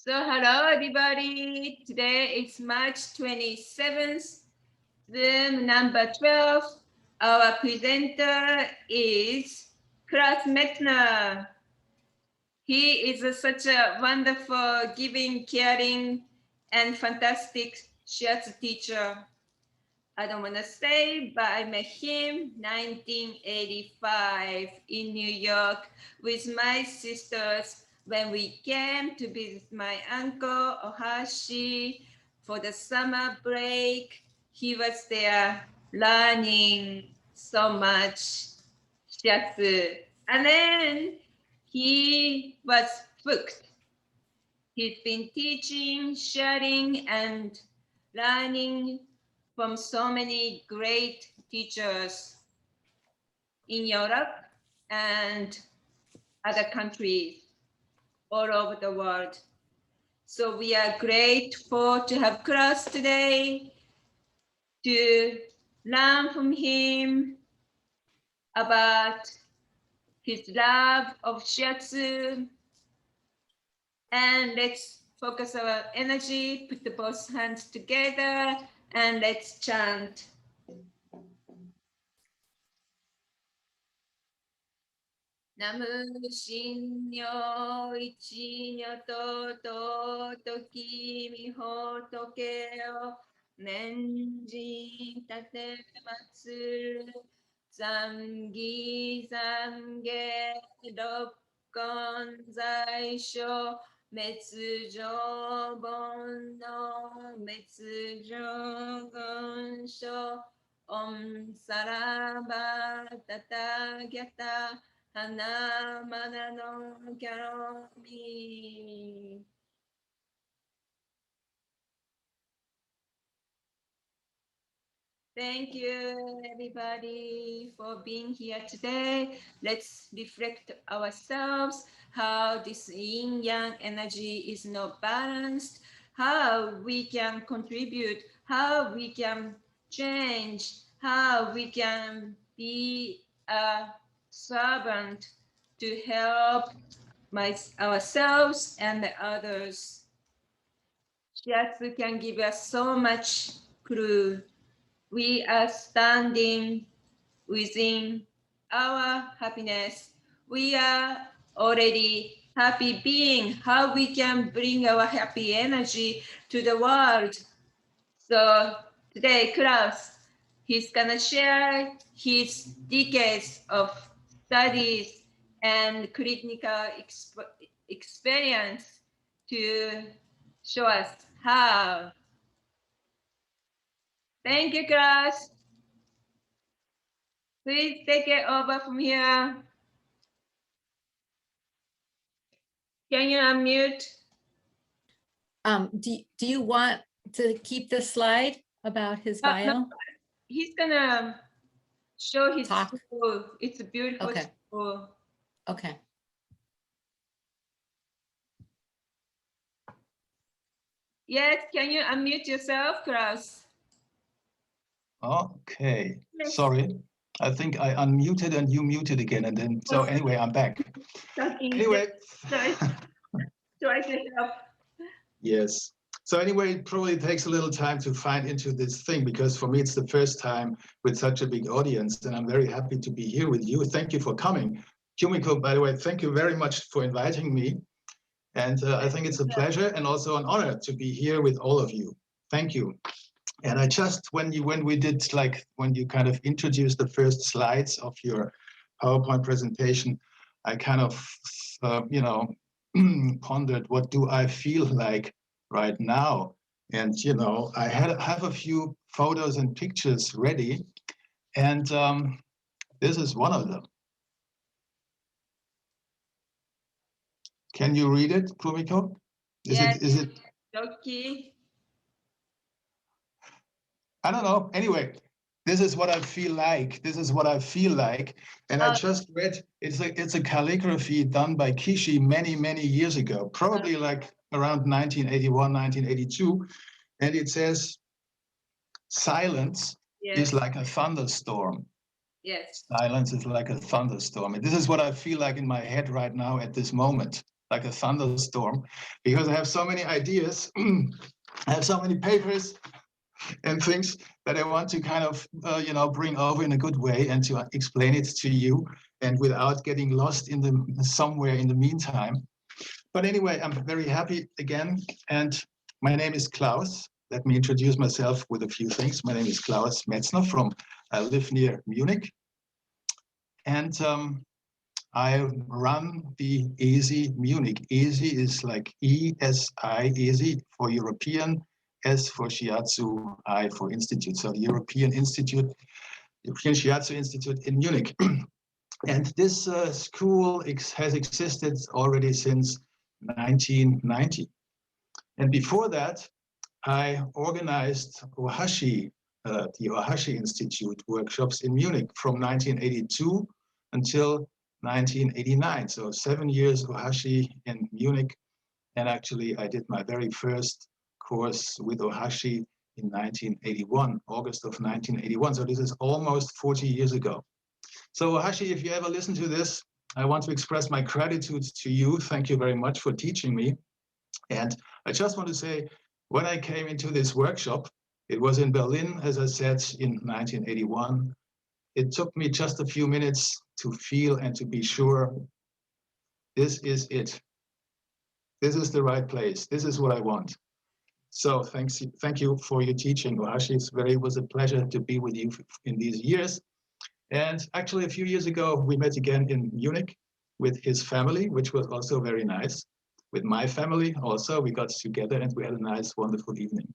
So hello everybody. Today is March 27th, Zoom number 12. Our presenter is Klaus Metzner. He is such a wonderful, giving, caring, and fantastic shiatsu teacher. I don't want to say, but I met him 1985 in New York with my sisters when we came to visit my uncle Ohashi for the summer break. He was there learning so much shiatsu. And then he was hooked. He's been teaching, sharing, and learning from so many great teachers in Europe and other countries all over the world. So we are grateful to have Klaus today to learn from him about his love of shiatsu. And let's focus our energy, put the both hands together, and let's chant. Namu Shinyo Ichinyo Toto Toki Miho Tokeo Nenji Tate Matsu Zangi Zange Dokkon Zaisho Metsujo Bono Metsujo Gonsho Om Saraba Tatagyata Hana mana no karomi. Thank you, everybody, for being here today. Let's reflect ourselves how this yin-yang energy is not balanced, how we can contribute, how we can change, how we can be a servant to help ourselves and the others. Shiatsu can give us so much clue. We are standing within our happiness. We are already happy being, how we can bring our happy energy to the world. So today, Klaus, he's gonna share his decades of studies and clinical experience to show us how. Thank you, Klaus. Please take it over from here. Can you unmute? Do you want to keep the slide about his bio? No, he's gonna show his Talk. school. It's a beautiful Okay. school. Okay. Yes, can you unmute yourself, Klaus? Okay, Yes. sorry. I think I unmuted and you muted again, and then so anyway, I'm back. Anyway, Try to help. Yes. So anyway, it probably takes a little time to find into this thing, because for me it's the first time with such a big audience, and I'm very happy to be here with you. Thank you for coming. Kumiko, by the way, thank you very much for inviting me. And I think it's a pleasure and also an honor to be here with all of you. Thank you. And I just, when you kind of introduced the first slides of your PowerPoint presentation, I kind of, pondered, what do I feel like right now? And, I have a few photos and pictures ready. And this is one of them. Can you read it, Kumiko? Is it? Gyoki. I don't know. Anyway, this is what I feel like. This is what I feel like. And I just read, it's a calligraphy done by Kishi many, many years ago, probably like around 1981, 1982. And it says, silence is like a thunderstorm. Yes. Silence is like a thunderstorm. And this is what I feel like in my head right now at this moment. like a thunderstorm, because I have so many ideas. I have so many papers and things that I want to kind of, bring over in a good way and to explain it to you, and without getting lost in somewhere in the meantime. But anyway, I'm very happy again. And my name is Klaus. Let me introduce myself with a few things. My name is Klaus Metzner I live near Munich. And I run the EASY Munich. EASY is like ESI, EASY for European, S for Shiatsu, I for Institute. So the European Shiatsu Institute in Munich. And this school has existed already since 1990. And before that, I organized Ohashi, the Ohashi Institute workshops in Munich from 1982 until 1989. So 7 years Ohashi in Munich. And actually, I did my very first course with Ohashi in 1981, August of 1981. So this is almost 40 years ago. So Ohashi, if you ever listen to this, I want to express my gratitude to you. Thank you very much for teaching me. And I just want to say, when I came into this workshop, it was in Berlin, as I said, in 1981. It took me just a few minutes to feel and to be sure this is it. This is the right place. This is what I want. So thank you for your teaching, Ohashi. It was a pleasure to be with you in these years. And actually, a few years ago, we met again in Munich with his family, which was also very nice. With my family also, we got together and we had a nice, wonderful evening.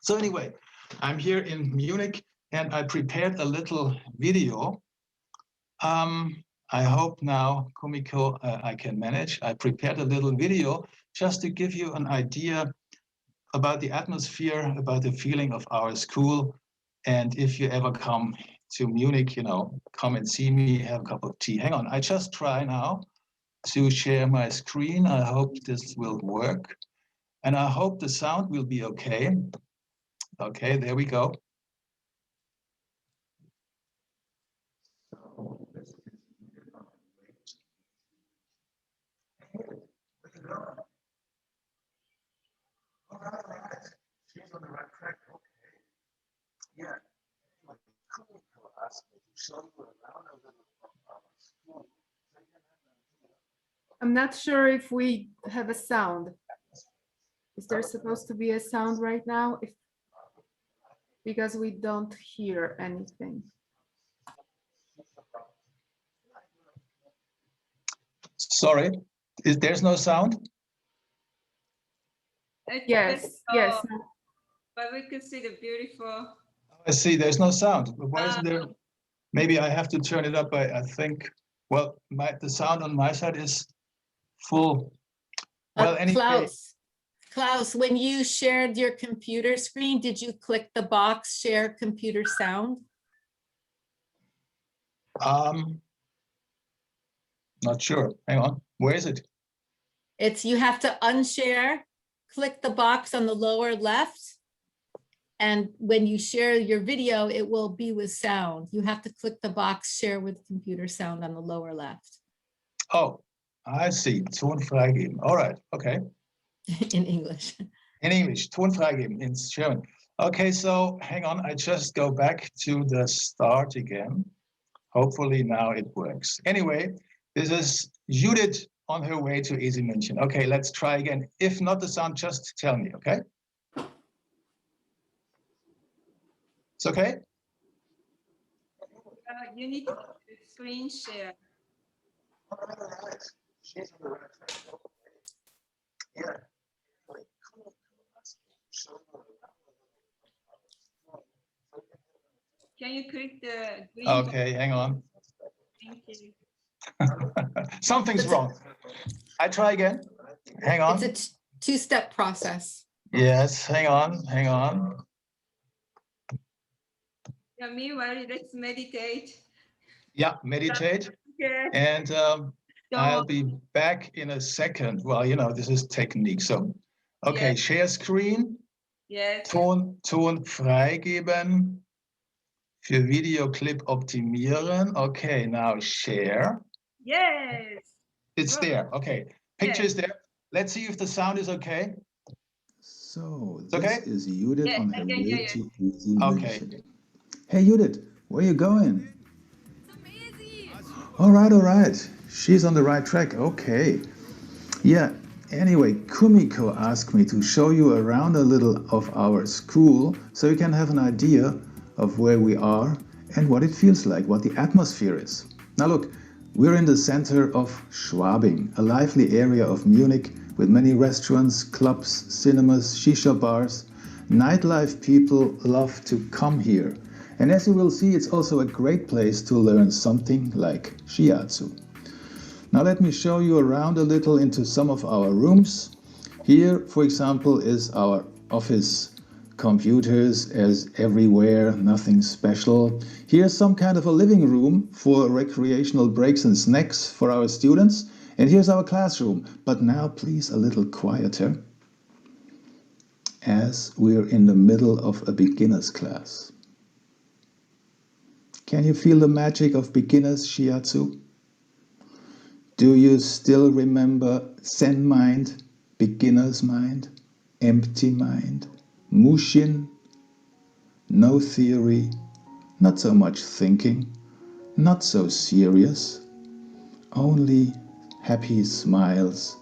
So anyway, I'm here in Munich and I prepared a little video. I hope now, Kumiko, I can manage. I prepared a little video just to give you an idea about the atmosphere, about the feeling of our school. And if you ever come to Munich, come and see me, have a cup of tea. Hang on, I just try now to share my screen. I hope this will work. And I hope the sound will be okay. Okay, there we go. All right. She's on the right track. Okay. Yeah. Kumiko asked me to show you around a little of our school. I'm not sure if we have a sound. Is there supposed to be a sound right now? Because we don't hear anything. Sorry, there's no sound? Yes, yes. But we could see the beautiful. I see, there's no sound. Why isn't there? Maybe I have to turn it up. I think, well, the sound on my side is full. Well, anyway. Klaus, when you shared your computer screen, did you click the box, share computer sound? Not sure. Hang on. Where is it? You have to unshare, click the box on the lower left. And when you share your video, it will be with sound. You have to click the box, share with computer sound on the lower left. Oh, I see. Ton freigeben. All right. Okay. In English. In English. Ton freigeben in German. Okay, so hang on. I just go back to the start again. Hopefully now it works. Anyway, this is Judith on her way to EASY München. Okay, let's try again. If not the sound, just tell me, okay? It's okay? You need to screen share. She's on the right track. Yeah. Can you click the green? Okay, hang on. Thank you. Something's wrong. I try again. Hang on. It's a two-step process. Yes, hang on, hang on. Yeah, meanwhile, let's meditate. Yeah, meditate. Okay. And I'll be back in a second. Well, this is technique. So, okay, Yes. Share screen. Yes. Ton freigeben. Für Videoclip optimieren. Okay, now share. Yes. It's Good. there. Okay. Picture is there. Let's see if the sound is okay. So It's this okay? is Judith Yes, on I her can hear way you. to Easy Okay. München. Hey Judith, where you going? All right. She's on the right track. Okay. Yeah. Anyway, Kumiko asked me to show you around a little of our school so you can have an idea of where we are and what it feels like, what the atmosphere is. Now look, we're in the center of Schwabing, a lively area of Munich with many restaurants, clubs, cinemas, shisha bars. Nightlife people love to come here. And as you will see, it's also a great place to learn something like Shiatsu. Now let me show you around a little into some of our rooms. Here, for example, is our office. Computers as everywhere, nothing special. Here's some kind of a living room for recreational breaks and snacks for our students. And here's our classroom. But now please a little quieter, as we're in the middle of a beginner's class. Can you feel the magic of beginner's Shiatsu? Do you still remember Zen mind, beginner's mind, empty mind, Mushin? No theory, not so much thinking, not so serious, only happy smiles,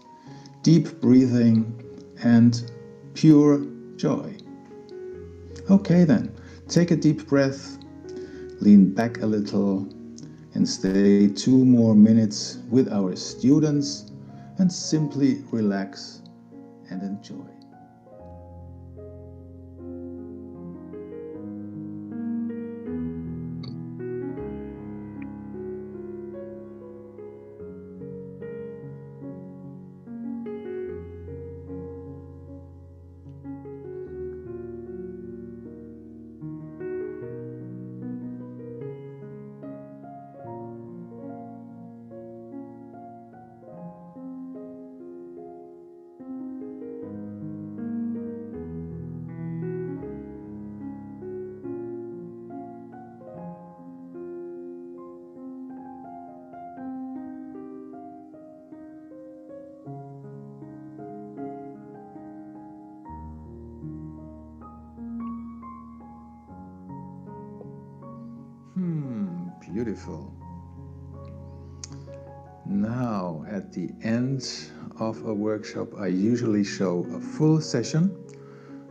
deep breathing, and pure joy. Okay then, take a deep breath, lean back a little, and stay 2 more minutes with our students and simply relax and enjoy. Beautiful. Now, at the end of a workshop, I usually show a full session.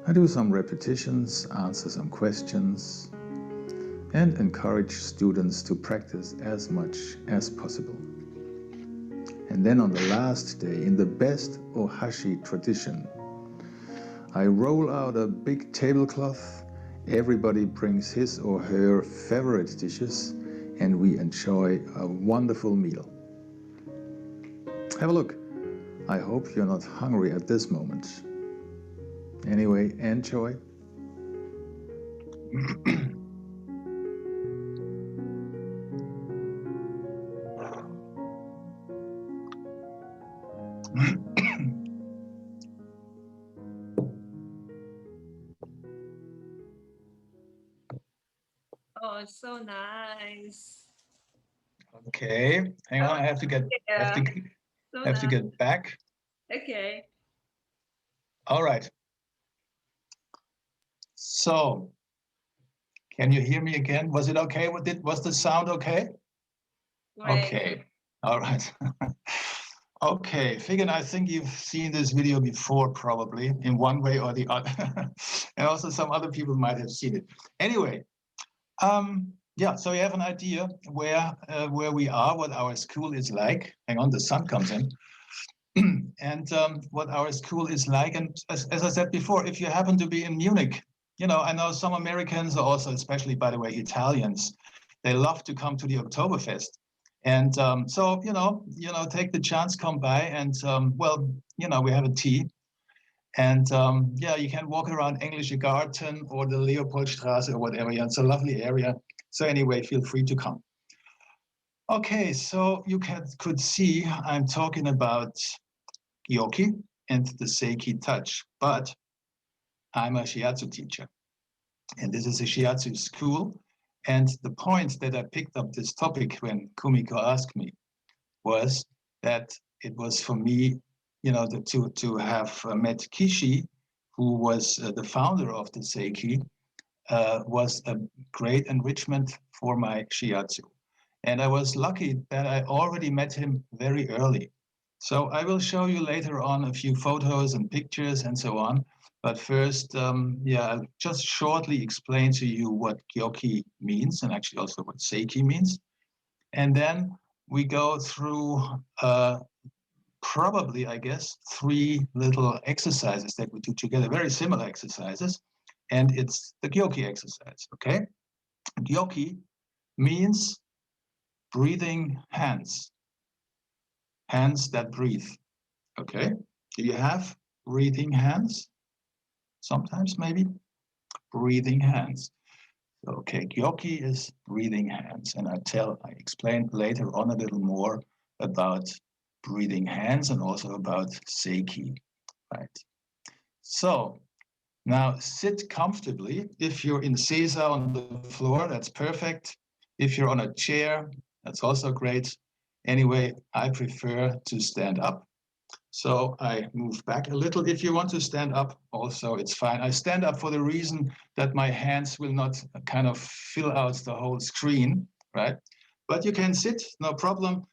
I do some repetitions, answer some questions, and encourage students to practice as much as possible. And then on the last day, in the best Ohashi tradition, I roll out a big tablecloth. Everybody brings his or her favorite dishes, and we enjoy a wonderful meal. Have a look. I hope you're not hungry at this moment. Anyway, enjoy. Oh, so nice. Okay, hang on. I have to get So have to nice. get back. Okay. All right. So, can you hear me again? Was it okay? Was the sound okay? Great. Okay. All right. Okay, Figan, I think you've seen this video before, probably in one way or the other, and also some other people might have seen it. Anyway, yeah. So you have an idea where we are, what our school is like. Hang on, the sun comes in. And what our school is like. And as I said before, if you happen to be in Munich, you know, I know some Americans are also, especially, by the way, Italians, they love to come to the Oktoberfest. And so, you know, take the chance, come by, and well, you know, we have a tea. And yeah, you can walk around Englische Garten or the Leopoldstraße or whatever. Yeah, it's a lovely area. So anyway, feel free to come. Okay, so you could see I'm talking about Gyoki and the Sei-Ki touch, but I'm a Shiatsu teacher, and this is a Shiatsu school. And the point that I picked up this topic when Kumiko asked me was that it was for me to have met Kishi, who was the founder of the Sei-Ki, was a great enrichment for my Shiatsu. And I was lucky that I already met him very early. So I will show you later on a few photos and pictures and so on. But first, I'll just shortly explain to you what Gyoki means, and actually also what Sei-Ki means. And then we go through probably, I guess, 3 little exercises that we do together, very similar exercises. And it's the Gyoki exercise, okay? Gyoki means breathing hands, hands that breathe, okay? Do you have breathing hands? Sometimes maybe breathing hands. Okay, Gyoki is breathing hands, and I explain later on a little more about breathing hands and also about Sei-Ki, right? So now sit comfortably. If you're in seiza on the floor, that's perfect. If you're on a chair, that's also great. Anyway, I prefer to stand up. So I move back a little. If you want to stand up also, it's fine. I stand up for the reason that my hands will not kind of fill out the whole screen, right? But you can sit, no problem.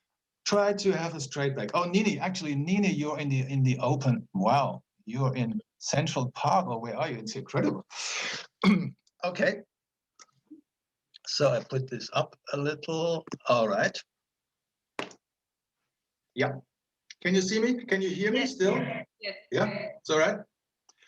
Try to have a straight back. Oh, Nini, actually, Nini, you're in the open. Wow, you're in Central Park, or where are you? It's incredible. Okay. So I put this up a little. All right. Yeah. Can you see me? Can you hear me still? Yes. Yeah, it's all right.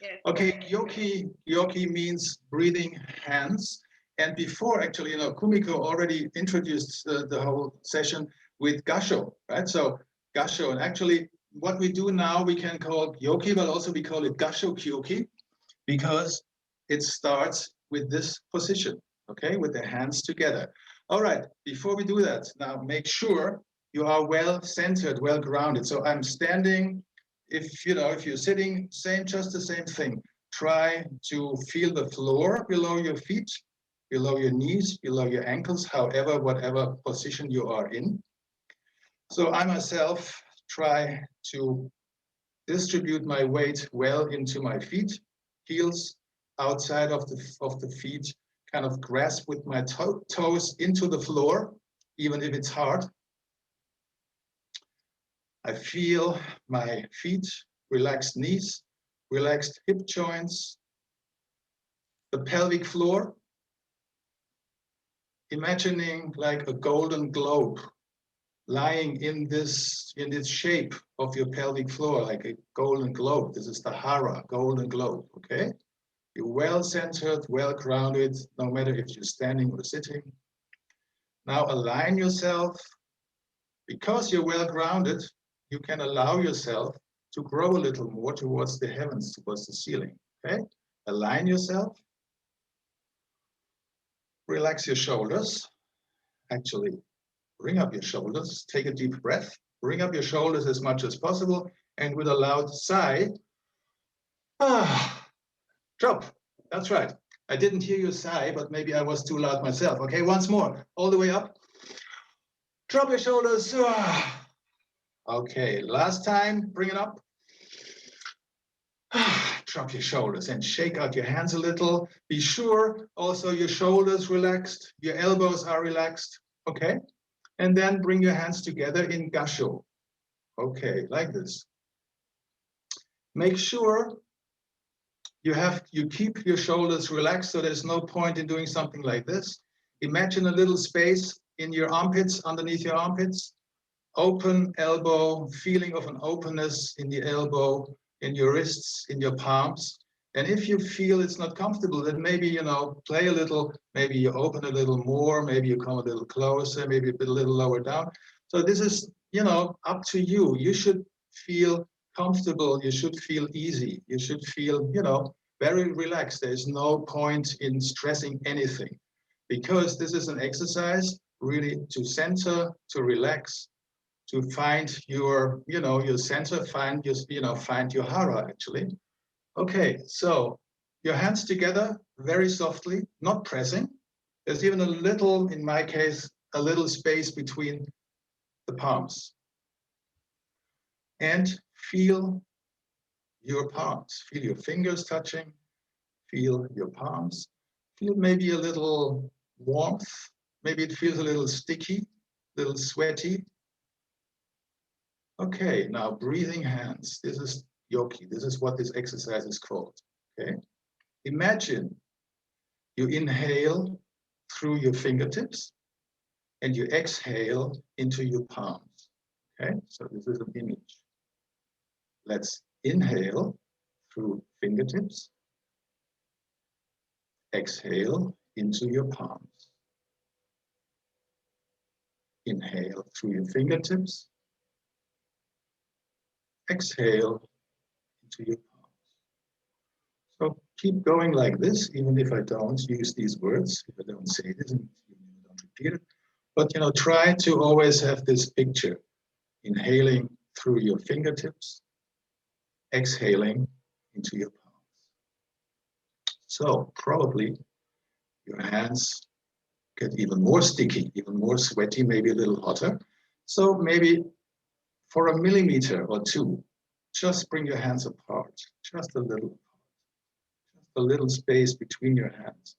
Yes. Okay, Gyoki means breathing hands. And before, actually, Kumiko already introduced the whole session with Gasho, right? So Gasho, and actually what we do now, we can call Gyoki, but also we call it Gasho Gyoki, because it starts with this position, okay, with the hands together. All right, before we do that, now make sure you are well centered, well grounded. So I'm standing. If you're sitting, just the same thing. Try to feel the floor below your feet, below your knees, below your ankles, whatever position you are in. So I myself try to distribute my weight well into my feet, heels outside of the feet, kind of grasp with my toes into the floor, even if it's hard. I feel my feet, relaxed knees, relaxed hip joints, the pelvic floor, imagining like a golden globe lying in this shape of your pelvic floor, like a golden globe. This is the hara, golden globe, okay? You're well centered, well grounded, no matter if you're standing or sitting. Now align yourself. Because you're well grounded, you can allow yourself to grow a little more towards the heavens, towards the ceiling, okay? Align yourself. Relax your shoulders. Actually, bring up your shoulders. Take a deep breath. Bring up your shoulders as much as possible. And with a loud sigh, drop. That's right. I didn't hear you sigh, but maybe I was too loud myself. Okay, once more. All the way up. Drop your shoulders. Okay, last time, bring it up. Drop your shoulders and shake out your hands a little. Be sure also your shoulders relaxed, your elbows are relaxed, okay? And then bring your hands together in Gasho. Okay, like this. Make sure you keep your shoulders relaxed, so there's no point in doing something like this. Imagine a little space in your armpits, underneath your armpits. Open elbow, feeling of an openness in the elbow, in your wrists, in your palms. And if you feel it's not comfortable, then maybe, play a little, maybe you open a little more, maybe you come a little closer, maybe a little lower down. So this is, up to you. You should feel comfortable. You should feel easy. You should feel, very relaxed. There's no point in stressing anything, because this is an exercise really to center, to relax, to find your, your center, find your hara actually. Okay, so your hands together very softly, not pressing. There's even a little, in my case, a little space between the palms. And feel your palms, feel your fingers touching, feel your palms, feel maybe a little warmth, maybe it feels a little sticky, a little sweaty. Okay, now breathing hands. This is Gyoki. This is what this exercise is called. Okay, imagine you inhale through your fingertips and you exhale into your palms. Okay, so this is an image. Let's inhale through fingertips, exhale into your palms. Inhale through your fingertips, exhale into your palms. So keep going like this, even if I don't use these words, if I don't say this and you don't repeat it. But try to always have this picture. Inhaling through your fingertips, exhaling into your palms. So probably your hands get even more sticky, even more sweaty, maybe a little hotter. So maybe for a millimeter or two, just bring your hands apart, just a little apart, just a little space between your hands.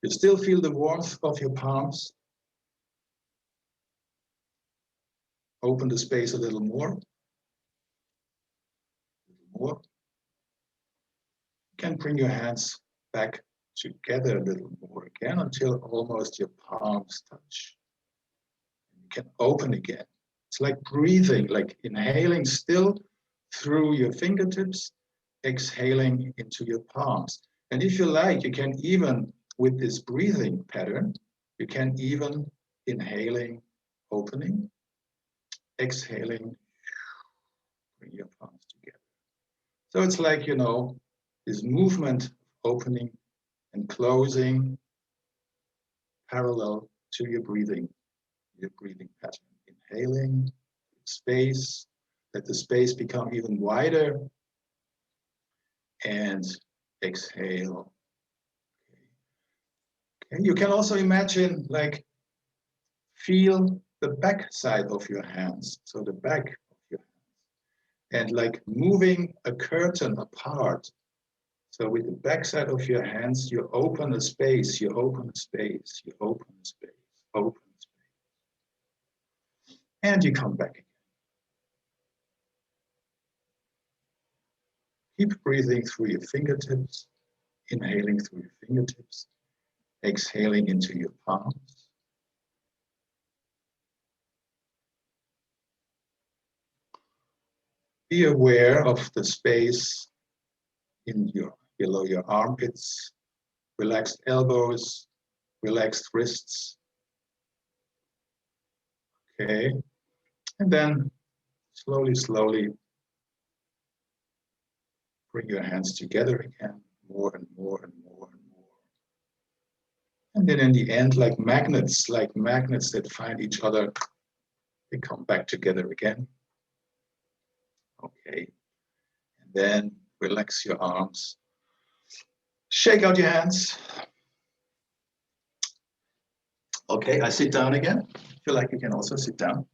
You still feel the warmth of your palms. Open the space a little more. You can bring your hands back together a little more again until almost your palms touch. You can open again. It's like breathing, like inhaling still through your fingertips, exhaling into your palms. And if you like, you can even, with this breathing pattern, you can even inhaling, opening, exhaling, bring your palms together. So it's like, this movement, opening and closing, parallel to your breathing pattern. Inhaling, space, let the space become even wider, and exhale. Okay. You can also imagine, like, feel the back side of your hands, so the back of your hands, and like moving a curtain apart. So with the back side of your hands, you open a space, you open a space, you open a space, open a space. And you come back again. Keep breathing through your fingertips, inhaling through your fingertips, exhaling into your palms. Be aware of the space below your armpits, relaxed elbows, relaxed wrists. Okay, and then slowly bring your hands together again, more and more and more and more. And then in the end, like magnets that find each other, they come back together again. Okay, and then relax your arms. Shake out your hands. Okay, I sit down again. Feel like you can also sit down.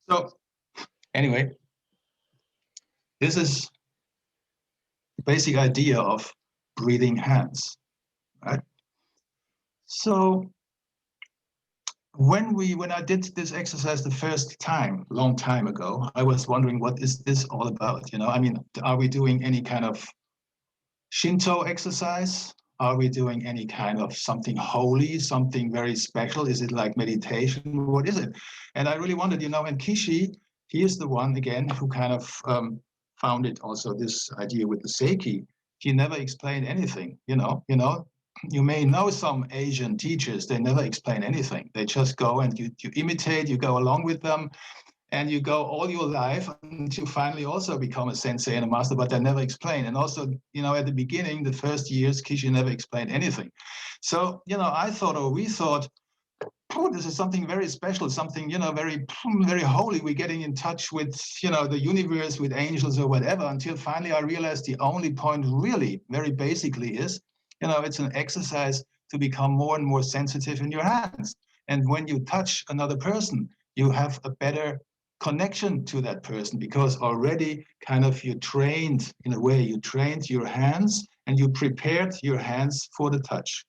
So anyway, this is the basic idea of breathing hands, right? So when I did this exercise the first time, long time ago, I was wondering, what is this all about? I mean, are we doing any kind of Shinto exercise? Are we doing any kind of something holy, something very special? Is it like meditation? What is it? And I really wondered, and Kishi, he is the one, again, who kind of founded also this idea with the Sei-Ki. He never explained anything, You may know some Asian teachers, they never explain anything. They just go and you imitate, you go along with them, and you go all your life until you finally also become a sensei and a master, but they never explain. And also, at the beginning, the first years, Kishi never explained anything. So, I thought, or we thought, oh, this is something very special, something, very, very holy. We're getting in touch with, the universe, with angels or whatever, until finally I realized the only point really, very basically is, it's an exercise to become more and more sensitive in your hands. And when you touch another person, you have a better connection to that person, because already kind of you trained, in a way, you trained your hands and you prepared your hands for the touch.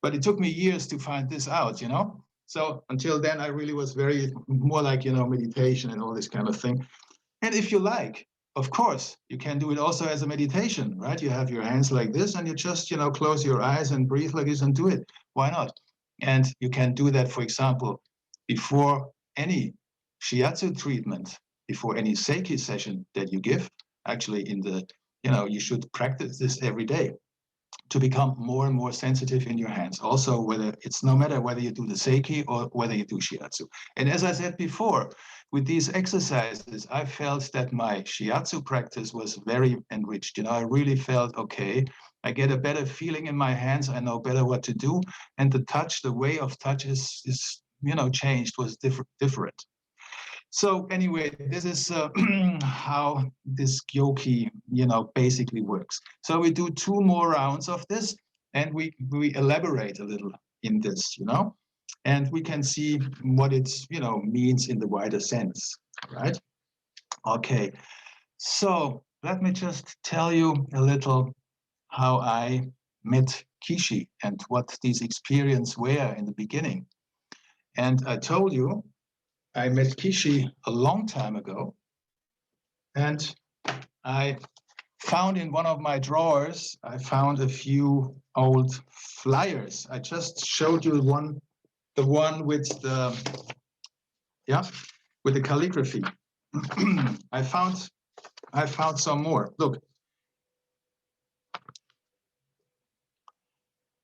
But it took me years to find this out, you know? So until then, I really was very more like, you know, meditation and all this kind of thing. And if you like, of course, you can do it also as a meditation, right? You have your hands like this and you just, you know, close your eyes and breathe like this and do it. Why not? And you can do that, for example, before any Shiatsu treatment, before any Sei-Ki session that you give. Actually, in the, you know, you should practice this every day to become more and more sensitive in your hands. Also, whether it's no matter whether you do the Sei-Ki or whether you do Shiatsu. And as I said before, with these exercises, I felt that my Shiatsu practice was very enriched. You know, I really felt, okay, I get a better feeling in my hands. I know better what to do. And the touch, the way of touch is you know, changed, was different. So anyway, this is how this Gyoki, you know, basically works. So we do 2 more rounds of this, and we elaborate a little in this, you know, and we can see what it, you know, means in the wider sense, right? Okay, so let me just tell you a little how I met Kishi and what these experiences were in the beginning. And I told you I met Kishi a long time ago, and I found in one of my drawers, I found a few old flyers. I just showed you the one with the, yeah, with the calligraphy. I found some more. Look,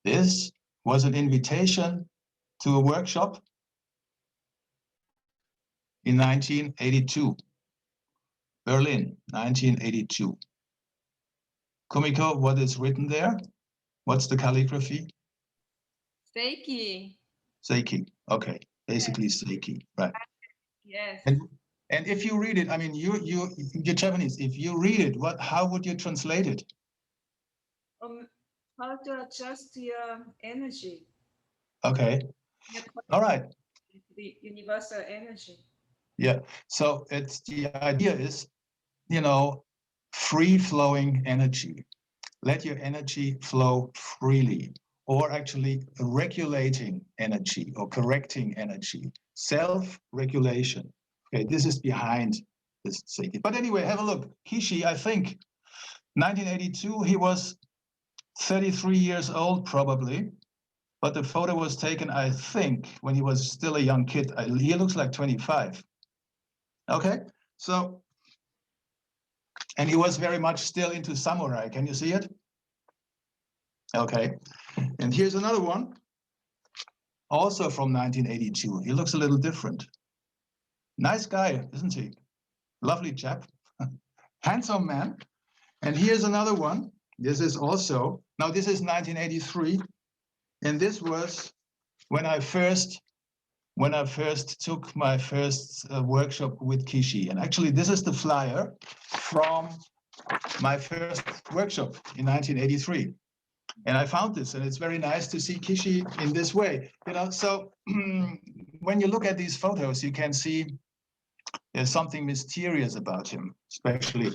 this was an invitation to a workshop in 1982, Berlin, 1982. Kumiko, what is written there? What's the calligraphy? Sei-Ki. Sei-Ki. Okay, basically yes. Sei-Ki, right? Yes. And if you read it, I mean, you're Japanese. If you read it, how would you translate it? How to adjust your energy. Okay. All right. The universal energy. Yeah. So it's the idea is, you know, free-flowing energy. Let your energy flow freely, or actually regulating energy or correcting energy, self-regulation. Okay, this is behind this Sei-Ki. But anyway, have a look. Kishi, I think, 1982, he was 33 years old probably, but the photo was taken, I think, when he was still a young kid. He looks like 25. Okay, so, and he was very much still into samurai. Can you see it? Okay, and here's another one, also from 1982. He looks a little different. Nice guy, isn't he? Lovely chap, handsome man. And here's another one. This is also, now this is 1983. And this was when I first took my first workshop with Kishi. And actually this is the flyer from my first workshop in 1983. And I found this, and it's very nice to see Kishi in this way. You know, so when you look at these photos, you can see there's something mysterious about him, especially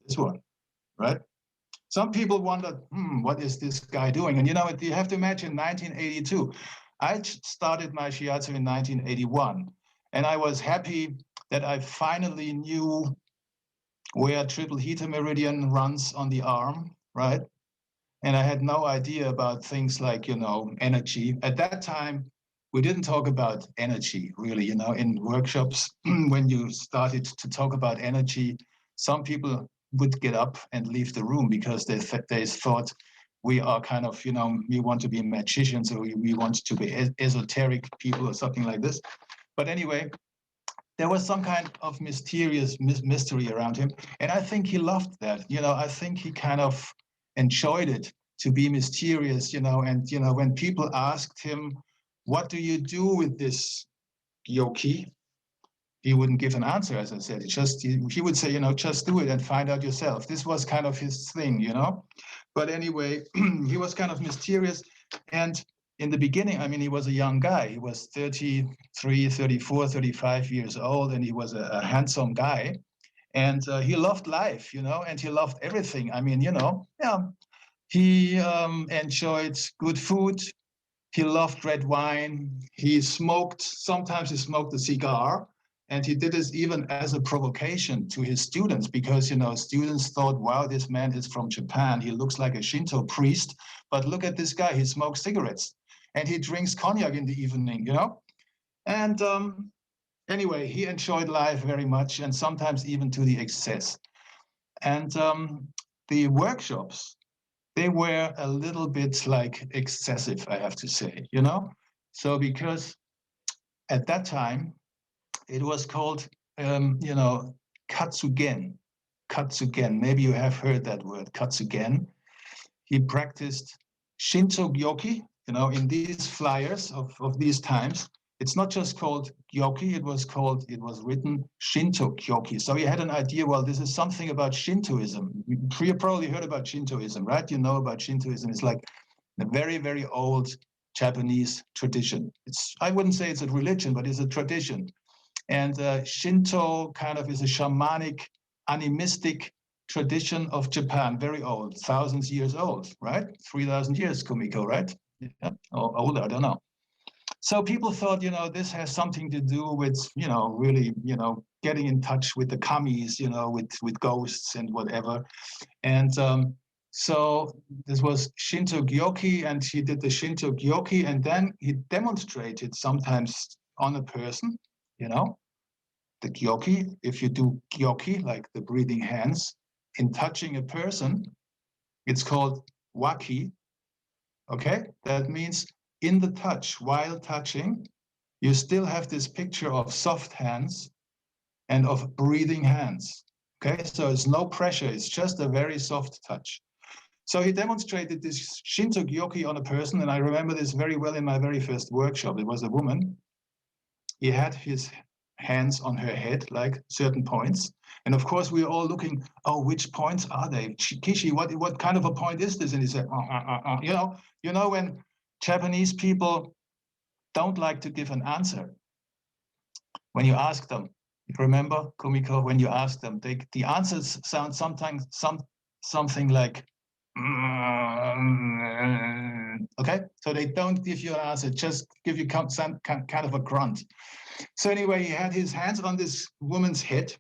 this one, right? Some people wonder, what is this guy doing? And you know, you have to imagine 1982. I started my Shiatsu in 1981, and I was happy that I finally knew where triple heater meridian runs on the arm, right? And I had no idea about things like, you know, energy. At that time, we didn't talk about energy, really, you know, in workshops. When you started to talk about energy, some people would get up and leave the room because they thought we are kind of, you know, we want to be magicians, or we want to be esoteric people or something like this. But anyway, there was some kind of mysterious mystery around him. And I think he loved that. You know, I think he kind of enjoyed it, to be mysterious, you know. And, you know, when people asked him, what do you do with this Gyoki? He wouldn't give an answer, as I said. He would say, you know, just do it and find out yourself. This was kind of his thing, you know. But anyway, he was kind of mysterious. And in the beginning, I mean, he was a young guy. He was 33, 34, 35 years old, and he was a handsome guy. And he loved life, and he loved everything. I mean, yeah, he enjoyed good food. He loved red wine. He smoked, sometimes he smoked a cigar. And he did this even as a provocation to his students because, students thought, wow, this man is from Japan. He looks like a Shinto priest. But look at this guy. He smokes cigarettes and he drinks cognac in the evening, And anyway, he enjoyed life very much and sometimes even to the excess. And the workshops, they were a little bit like excessive, I have to say, So because at that time, it was called, katsugen. Katsugen, maybe you have heard that word, katsugen. He practiced Shinto Gyoki, in these flyers of these times. It's not just called Gyoki, it was written Shinto Gyoki. So you had an idea, well, this is something about Shintoism. You probably heard about Shintoism, right? You know about Shintoism. It's like a very, very old Japanese tradition. I wouldn't say it's a religion, but it's a tradition. And Shinto kind of is a shamanic, animistic tradition of Japan, very old, thousands of years old, right? 3,000 years, Kumiko, right? Yeah. Or older, I don't know. So people thought, this has something to do with, really, getting in touch with the kamis, with ghosts and whatever. And so this was Shinto Gyoki, and he did the Shinto Gyoki, and then he demonstrated sometimes on a person, the Gyoki. If you do Gyoki, like the breathing hands, in touching a person, it's called waki. Okay, that means in the touch, while touching, you still have this picture of soft hands and of breathing hands. Okay, so it's no pressure, it's just a very soft touch. So he demonstrated this Shinto Gyoki on a person, and I remember this very well in my very first workshop. It was a woman. He had his hands on her head, like certain points. And of course, we were all looking, oh, which points are they? Kishi, what kind of a point is this? And he said, when Japanese people don't like to give an answer. When you ask them, you remember, Kumiko, when you ask them, the answers sound sometimes something like, okay? So they don't give you an answer, just give you some kind of a grunt. So anyway, he had his hands on this woman's head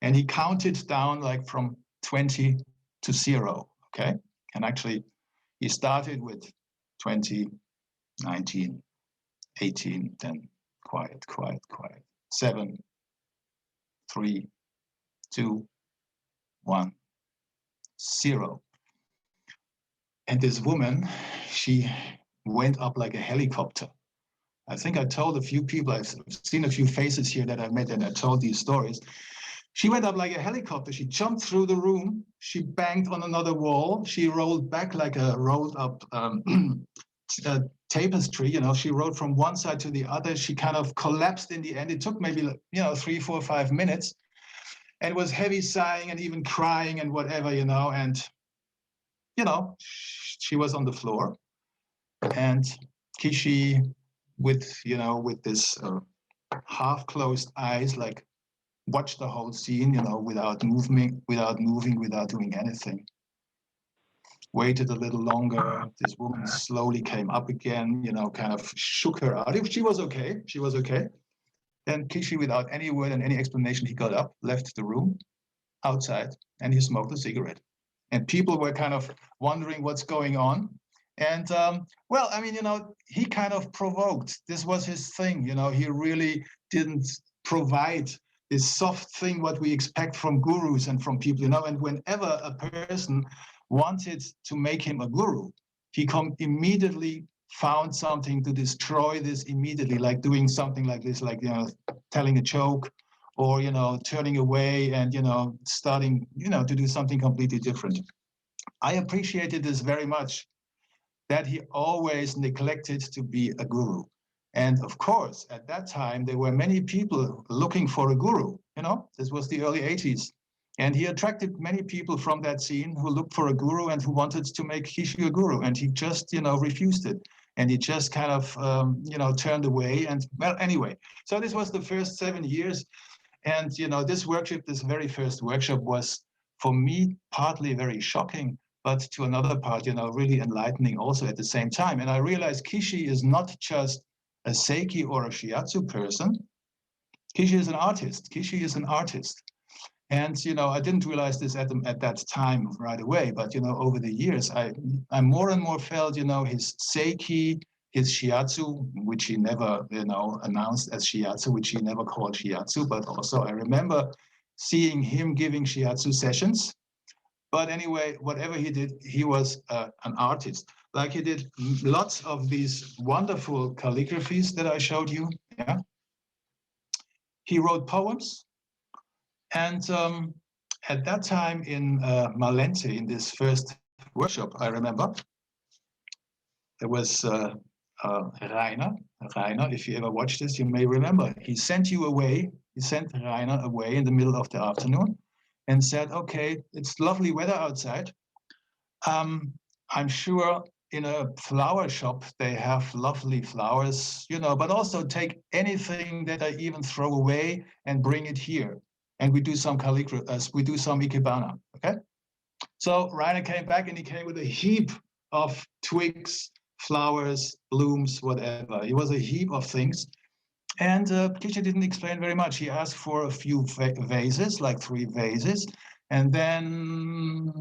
and he counted down like from 20 to 0, okay? And actually, he started with 20, 19, 18, then quiet, 7, 3, 2, 1, 0. And this woman, she went up like a helicopter. I think I told a few people, I've seen a few faces here that I met and I told these stories. She went up like a helicopter. She jumped through the room. She banged on another wall. She rolled back like a rolled up tapestry. She rolled from one side to the other. She kind of collapsed in the end. It took maybe 3, 4, 5 minutes, and it was heavy sighing and even crying and whatever, and she was on the floor, and Kishi with this half closed eyes, like watched the whole scene, without moving, without doing anything. Waited a little longer. This woman slowly came up again, kind of shook her out. She was okay. Then Kishi, without any word and any explanation, he got up, left the room outside, and he smoked a cigarette. And people were kind of wondering what's going on. And well, I mean, he kind of provoked. This was his thing, he really didn't provide this soft thing, what we expect from gurus and from people, and whenever a person wanted to make him a guru, he immediately found something to destroy this immediately, like doing something like this, like, telling a joke or, turning away and, starting, to do something completely different. I appreciated this very much, that he always neglected to be a guru. And of course, at that time, there were many people looking for a guru, this was the early 80s. And he attracted many people from that scene who looked for a guru and who wanted to make Kishi a guru. And he just, refused it. And he just kind of, turned away. And well, anyway, so this was the first 7 years. And, this workshop, this very first workshop was for me partly very shocking, but to another part, really enlightening also at the same time. And I realized Kishi is not just a Sei-Ki or a Shiatsu person. Kishi is an artist. Kishi is an artist. And, I didn't realize this at that time right away, but, over the years, I more and more felt, his Sei-Ki, his Shiatsu, which he never, announced as Shiatsu, which he never called Shiatsu, but also I remember seeing him giving Shiatsu sessions. But anyway, whatever he did, he was an artist. Like he did lots of these wonderful calligraphies that I showed you. Yeah. He wrote poems. And at that time in Malente, in this first workshop, I remember, there was Rainer, if you ever watched this, you may remember, he sent Rainer away in the middle of the afternoon and said, okay, it's lovely weather outside. I'm sure in a flower shop, they have lovely flowers, but also take anything that I even throw away and bring it here. And we do some calligraphy, we do some ikebana, okay? So Rainer came back and he came with a heap of twigs, flowers, blooms, whatever. It was a heap of things. And Kishi didn't explain very much. He asked for a few vases, like 3 vases. And then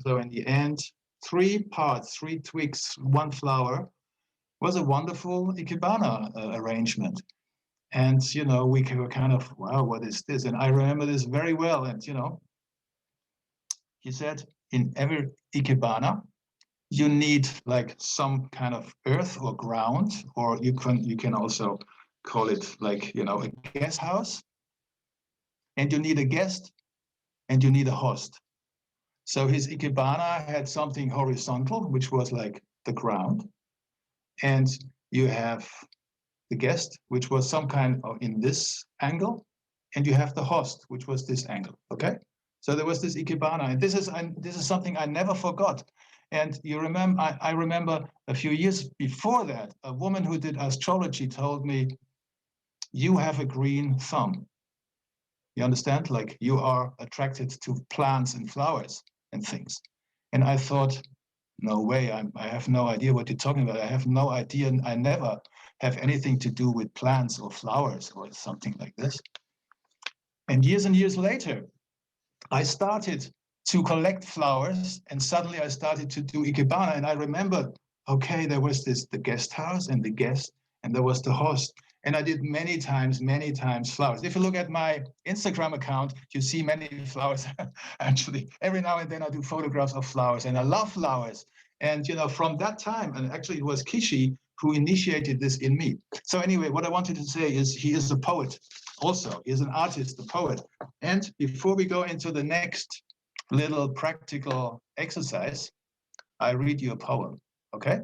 so in the end, 3 parts, 3 twigs, 1 flower was a wonderful ikebana arrangement. And, we were kind of, wow, what is this? And I remember this very well. And, he said, in every ikebana, you need like some kind of earth or ground, or you can also call it like, a guest house. And you need a guest and you need a host. So his ikebana had something horizontal, which was like the ground. And you have the guest, which was some kind of in this angle, and you have the host, which was this angle, okay? So there was this ikebana, and this is something I never forgot. And you remember, I remember a few years before that, a woman who did astrology told me, you have a green thumb. You understand? Like you are attracted to plants and flowers and things. And I thought, no way, I have no idea what you're talking about. I have no idea. I never have anything to do with plants or flowers or something like this. And years later, I started to collect flowers and suddenly I started to do ikebana. And I remember, okay, there was the guest house and the guest, and there was the host. And I did many times flowers. If you look at my Instagram account, you see many flowers. Actually, every now and then I do photographs of flowers and I love flowers. And, from that time, and actually it was Kishi who initiated this in me. So anyway, what I wanted to say is he is a poet also. He is an artist, a poet. And before we go into the next little practical exercise, I read you a poem, okay?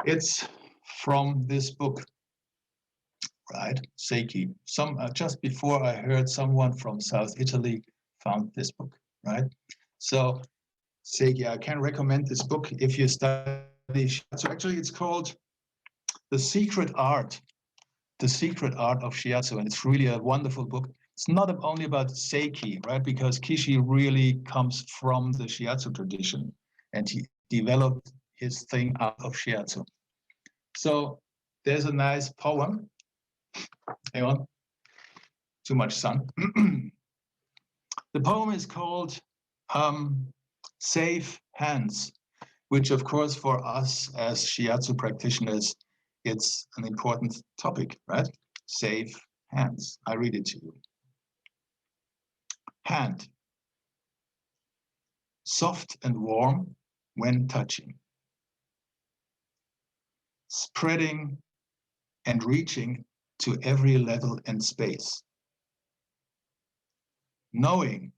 It's from this book, right? Sei-Ki. Just before I heard someone from South Italy found this book, right? So Sei-Ki, I can recommend this book if you study Shiatsu. Actually, it's called The Secret Art of Shiatsu, and it's really a wonderful book. It's not only about Sei-Ki, right? Because Kishi really comes from the Shiatsu tradition, and he developed his thing out of Shiatsu. So there's a nice poem. Hang on, too much sun. The poem is called Safe Hands, which of course for us as Shiatsu practitioners, it's an important topic, right? Safe hands. I read it to you. Hand. Soft and warm when touching. Spreading and reaching to every level and space. Knowing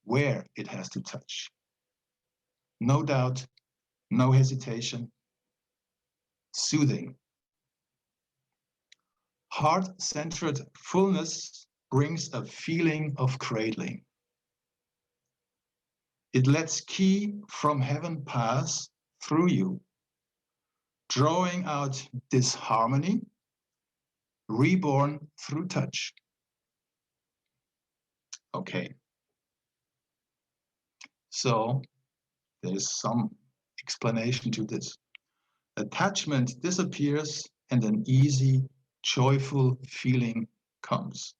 where it has to touch. No doubt, no hesitation. Soothing. Heart-centered fullness brings a feeling of cradling. It lets ki from heaven pass through you, drawing out disharmony, reborn through touch. Okay. So there's some explanation to this. Attachment disappears and an easy, joyful feeling comes.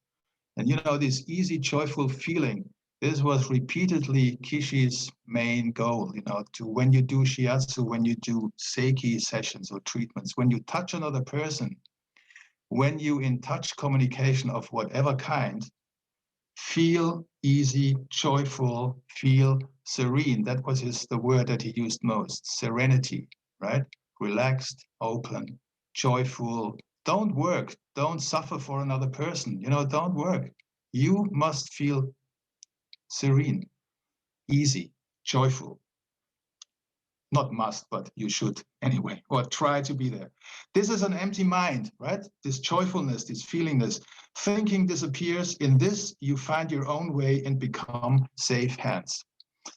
And you know, this easy, joyful feeling, this was repeatedly Kishi's main goal, you know, to when you do Shiatsu, when you do Sei-Ki sessions or treatments, when you touch another person, when you in touch communication of whatever kind, feel easy, joyful, feel serene. That was the word that he used most, serenity, right? Relaxed, open, joyful. Don't work, don't suffer for another person, you know, don't work. You must feel serene, easy, joyful. Not must, but you should anyway, or try to be there. This is an empty mind, right? This joyfulness, this feelingness. Thinking disappears. In this, you find your own way and become safe hands.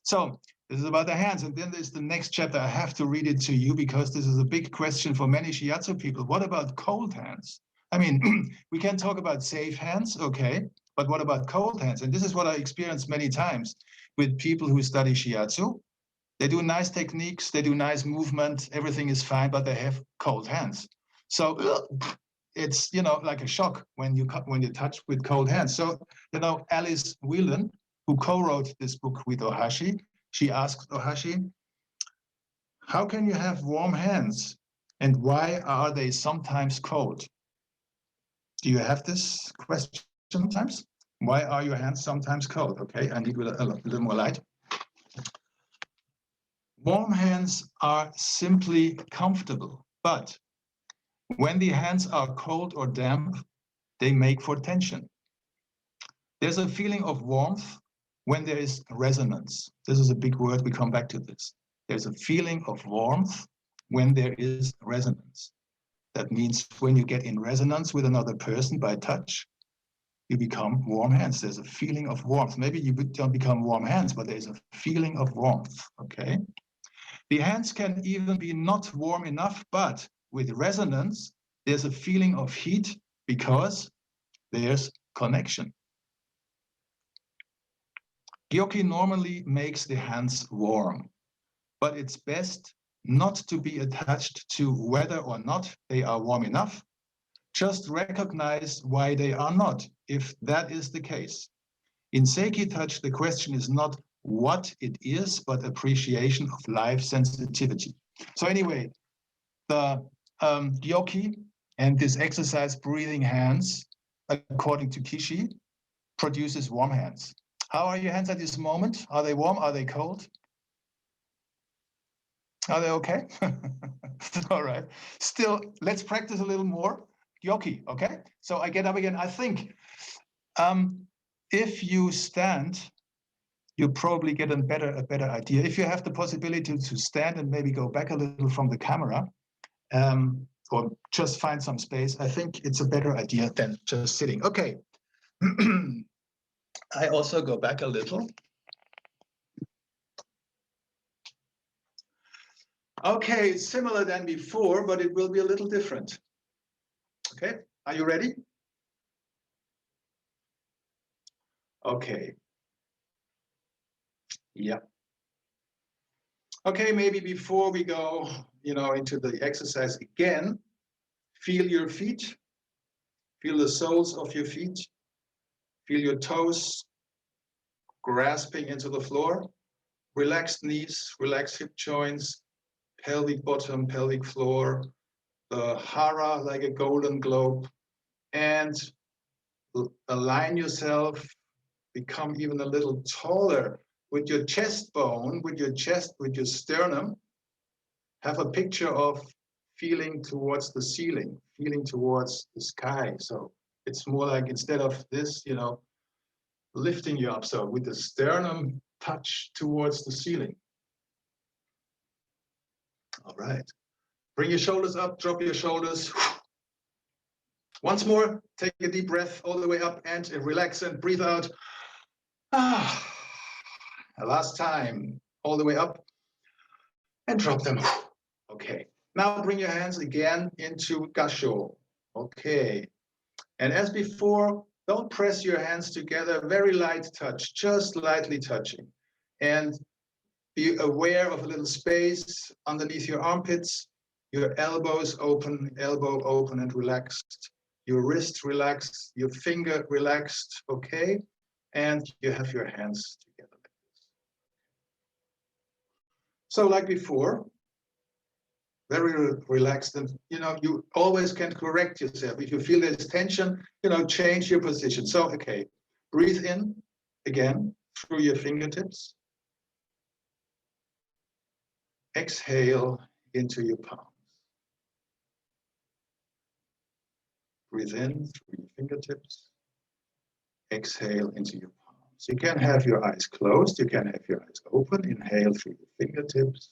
So this is about the hands. And then there's the next chapter. I have to read it to you because this is a big question for many Shiatsu people. What about cold hands? I mean, we can talk about safe hands, okay, but what about cold hands? And this is what I experienced many times with people who study Shiatsu. They do nice techniques, they do nice movement, everything is fine, but they have cold hands. So it's, you know, like a shock when you touch with cold hands. So, you know, Alice Whelan, who co-wrote this book with Ohashi, she asked Ohashi, how can you have warm hands and why are they sometimes cold? Do you have this question sometimes? Why are your hands sometimes cold? Okay, I need a little more light. Warm hands are simply comfortable, but when the hands are cold or damp, they make for tension. There's a feeling of warmth when there is resonance. This is a big word, we come back to this. There's a feeling of warmth when there is resonance. That means when you get in resonance with another person by touch, you become warm hands. There's a feeling of warmth. Maybe you don't become warm hands, but there's a feeling of warmth, okay? The hands can even be not warm enough, but with resonance, there's a feeling of heat because there's connection. Gyoki normally makes the hands warm, but it's best not to be attached to whether or not they are warm enough. Just recognize why they are not, if that is the case. In Sei-Ki touch, the question is not what it is, but appreciation of life sensitivity. So anyway, the Gyoki and this exercise, breathing hands, according to Kishi, produces warm hands. How are your hands at this moment? Are they warm? Are they cold? Are they okay? All right. Still, let's practice a little more. Gyoki, okay? So I get up again. I think if you stand, you probably get a better idea. If you have the possibility to stand and maybe go back a little from the camera, or just find some space, I think it's a better idea than just sitting. Okay. I also go back a little. Okay, it's similar than before, but it will be a little different. Okay, are you ready? Okay. Yeah. Okay, maybe before we go, you know, into the exercise again, feel your feet, feel the soles of your feet, feel your toes grasping into the floor, relaxed knees, relaxed hip joints, pelvic bottom, pelvic floor, the hara like a golden globe, and align yourself, become even a little taller with your chest bone, with your chest, with your sternum. Have a picture of feeling towards the ceiling, feeling towards the sky. So it's more like instead of this, you know, lifting you up. So with the sternum touch towards the ceiling. All right. Bring your shoulders up, drop your shoulders. Once more, take a deep breath all the way up and relax and breathe out. Ah, last time, all the way up and drop them. Okay, now bring your hands again into Gasho. Okay, and as before, don't press your hands together, very light touch, just lightly touching. And be aware of a little space underneath your armpits, your elbows open, elbow open and relaxed, your wrist relaxed, your finger relaxed, okay? And you have your hands together like this. So like before, very relaxed, and you always can correct yourself. If you feel there's tension, change your position. So, okay, breathe in again through your fingertips. Exhale into your palms. Breathe in through your fingertips. Exhale into your palms. You can have your eyes closed. You can have your eyes open. Inhale through your fingertips.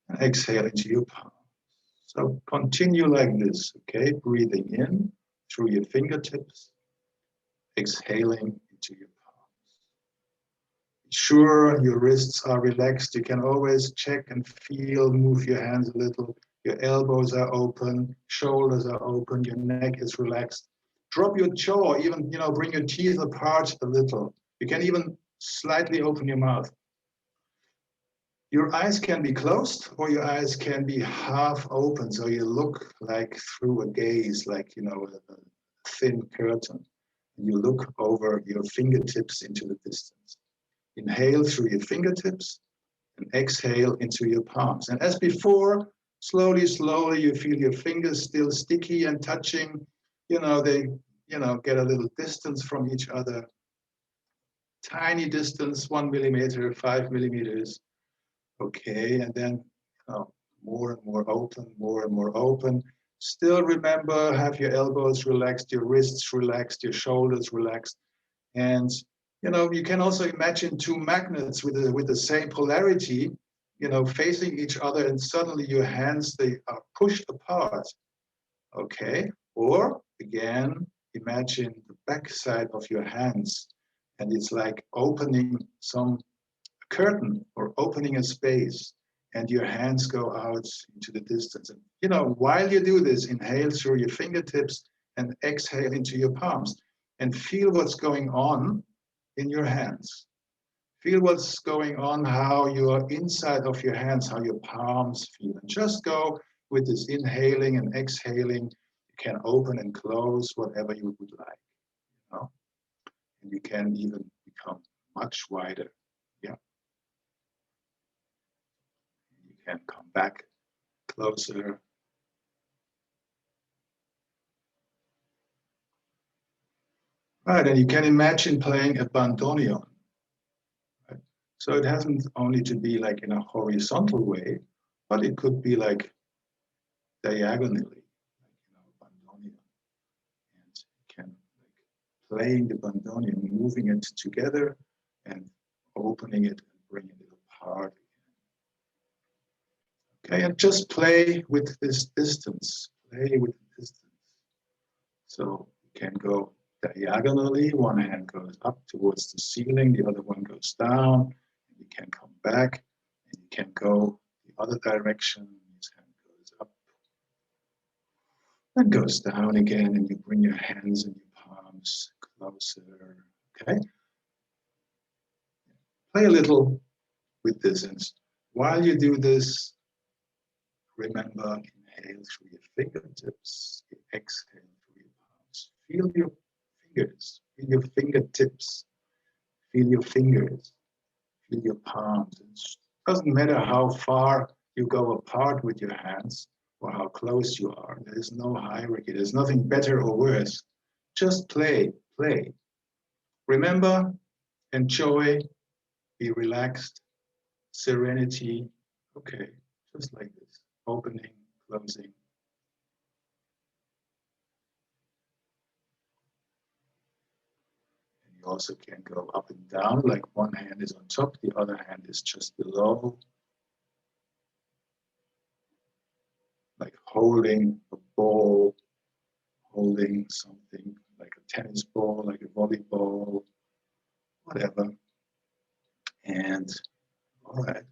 And exhale into your palms. So continue like this, okay? Breathing in through your fingertips. Exhaling into your palms. Be sure your wrists are relaxed. You can always check and feel, move your hands a little. Your elbows are open, shoulders are open, your neck is relaxed. Drop your jaw, even, bring your teeth apart a little. You can even slightly open your mouth. Your eyes can be closed or your eyes can be half open, so you look like through a gaze, like, a thin curtain. You look over your fingertips into the distance. Inhale through your fingertips and exhale into your palms. And as before, slowly, slowly, you feel your fingers still sticky and touching. They, get a little distance from each other. Tiny distance, 1 millimeter, 5 millimeters. Okay, and then more and more open, more and more open. Still remember, have your elbows relaxed, your wrists relaxed, your shoulders relaxed. And, you can also imagine two magnets with the same polarity, facing each other, and suddenly your hands, they are pushed apart, okay? Or, again, imagine the back side of your hands, and it's like opening some curtain or opening a space, and your hands go out into the distance. And, while you do this, inhale through your fingertips and exhale into your palms, and feel what's going on in your hands. Feel what's going on, how your inside of your hands, how your palms feel. And just go with this inhaling and exhaling. You can open and close whatever you would like. And you can even become much wider. Yeah. You can come back closer. Right, and you can imagine playing a bandoneon. Right? So it hasn't only to be like in a horizontal way, but it could be like diagonally, like, bandoneon. And you can like playing the bandoneon, moving it together and opening it and bringing it apart. Okay, and just play with this distance. Play with the distance. So you can go diagonally. One hand goes up towards the ceiling, the other one goes down. You can come back, and you can go the other direction. This hand goes up and goes down again, and you bring your hands and your palms closer. Okay. Play a little with this, and while you do this, remember, inhale through your fingertips, exhale through your palms. Feel your fingers, feel your fingertips, feel your fingers, feel your palms. It doesn't matter how far you go apart with your hands or how close you are. There is no hierarchy. There's nothing better or worse. Just play, play. Remember, enjoy, be relaxed, serenity. Okay, just like this. Opening, closing. And you also can go up and down, like one hand is on top, the other hand is just below. Like holding a ball, holding something like a tennis ball, like a volleyball, whatever. And all right,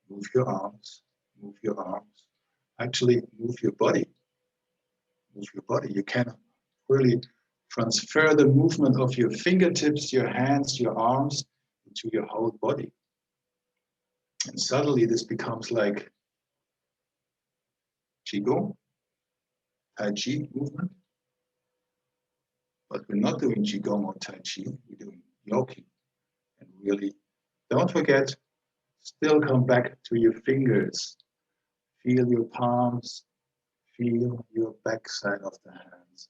move your arms, move your arms. Actually, move your body. Move your body. You can really transfer the movement of your fingertips, your hands, your arms into your whole body. And suddenly this becomes like Qigong, Tai Chi movement. But we're not doing Qigong or Tai Chi, we're doing Gyoki. And really, don't forget, still come back to your fingers. Feel your palms, feel your backside of the hands,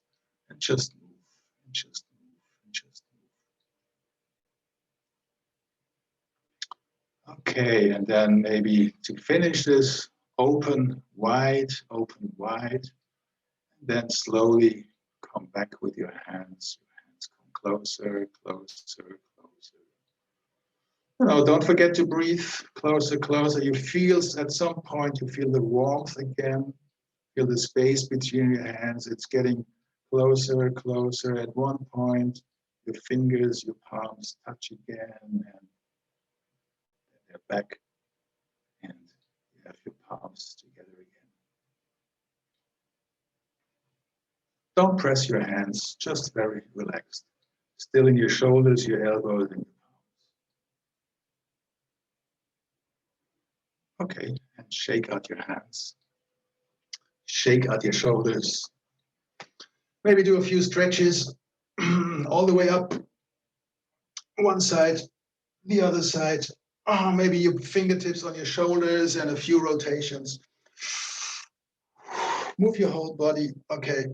and just move, and just move, and just move. Okay, and then maybe to finish this, open wide, then slowly come back with your hands. Your hands come closer, closer, closer. No, don't forget to breathe closer, closer. You feel at some point, you feel the warmth again. Feel the space between your hands. It's getting closer, closer. At one point, your fingers, your palms touch again, and they're back. And you have your palms together again. Don't press your hands, just very relaxed. Still in your shoulders, your elbows, and your palms. Okay, and shake out your hands. Shake out your shoulders. Maybe do a few stretches all the way up. One side, the other side. Maybe your fingertips on your shoulders and a few rotations. Move your whole body. Okay.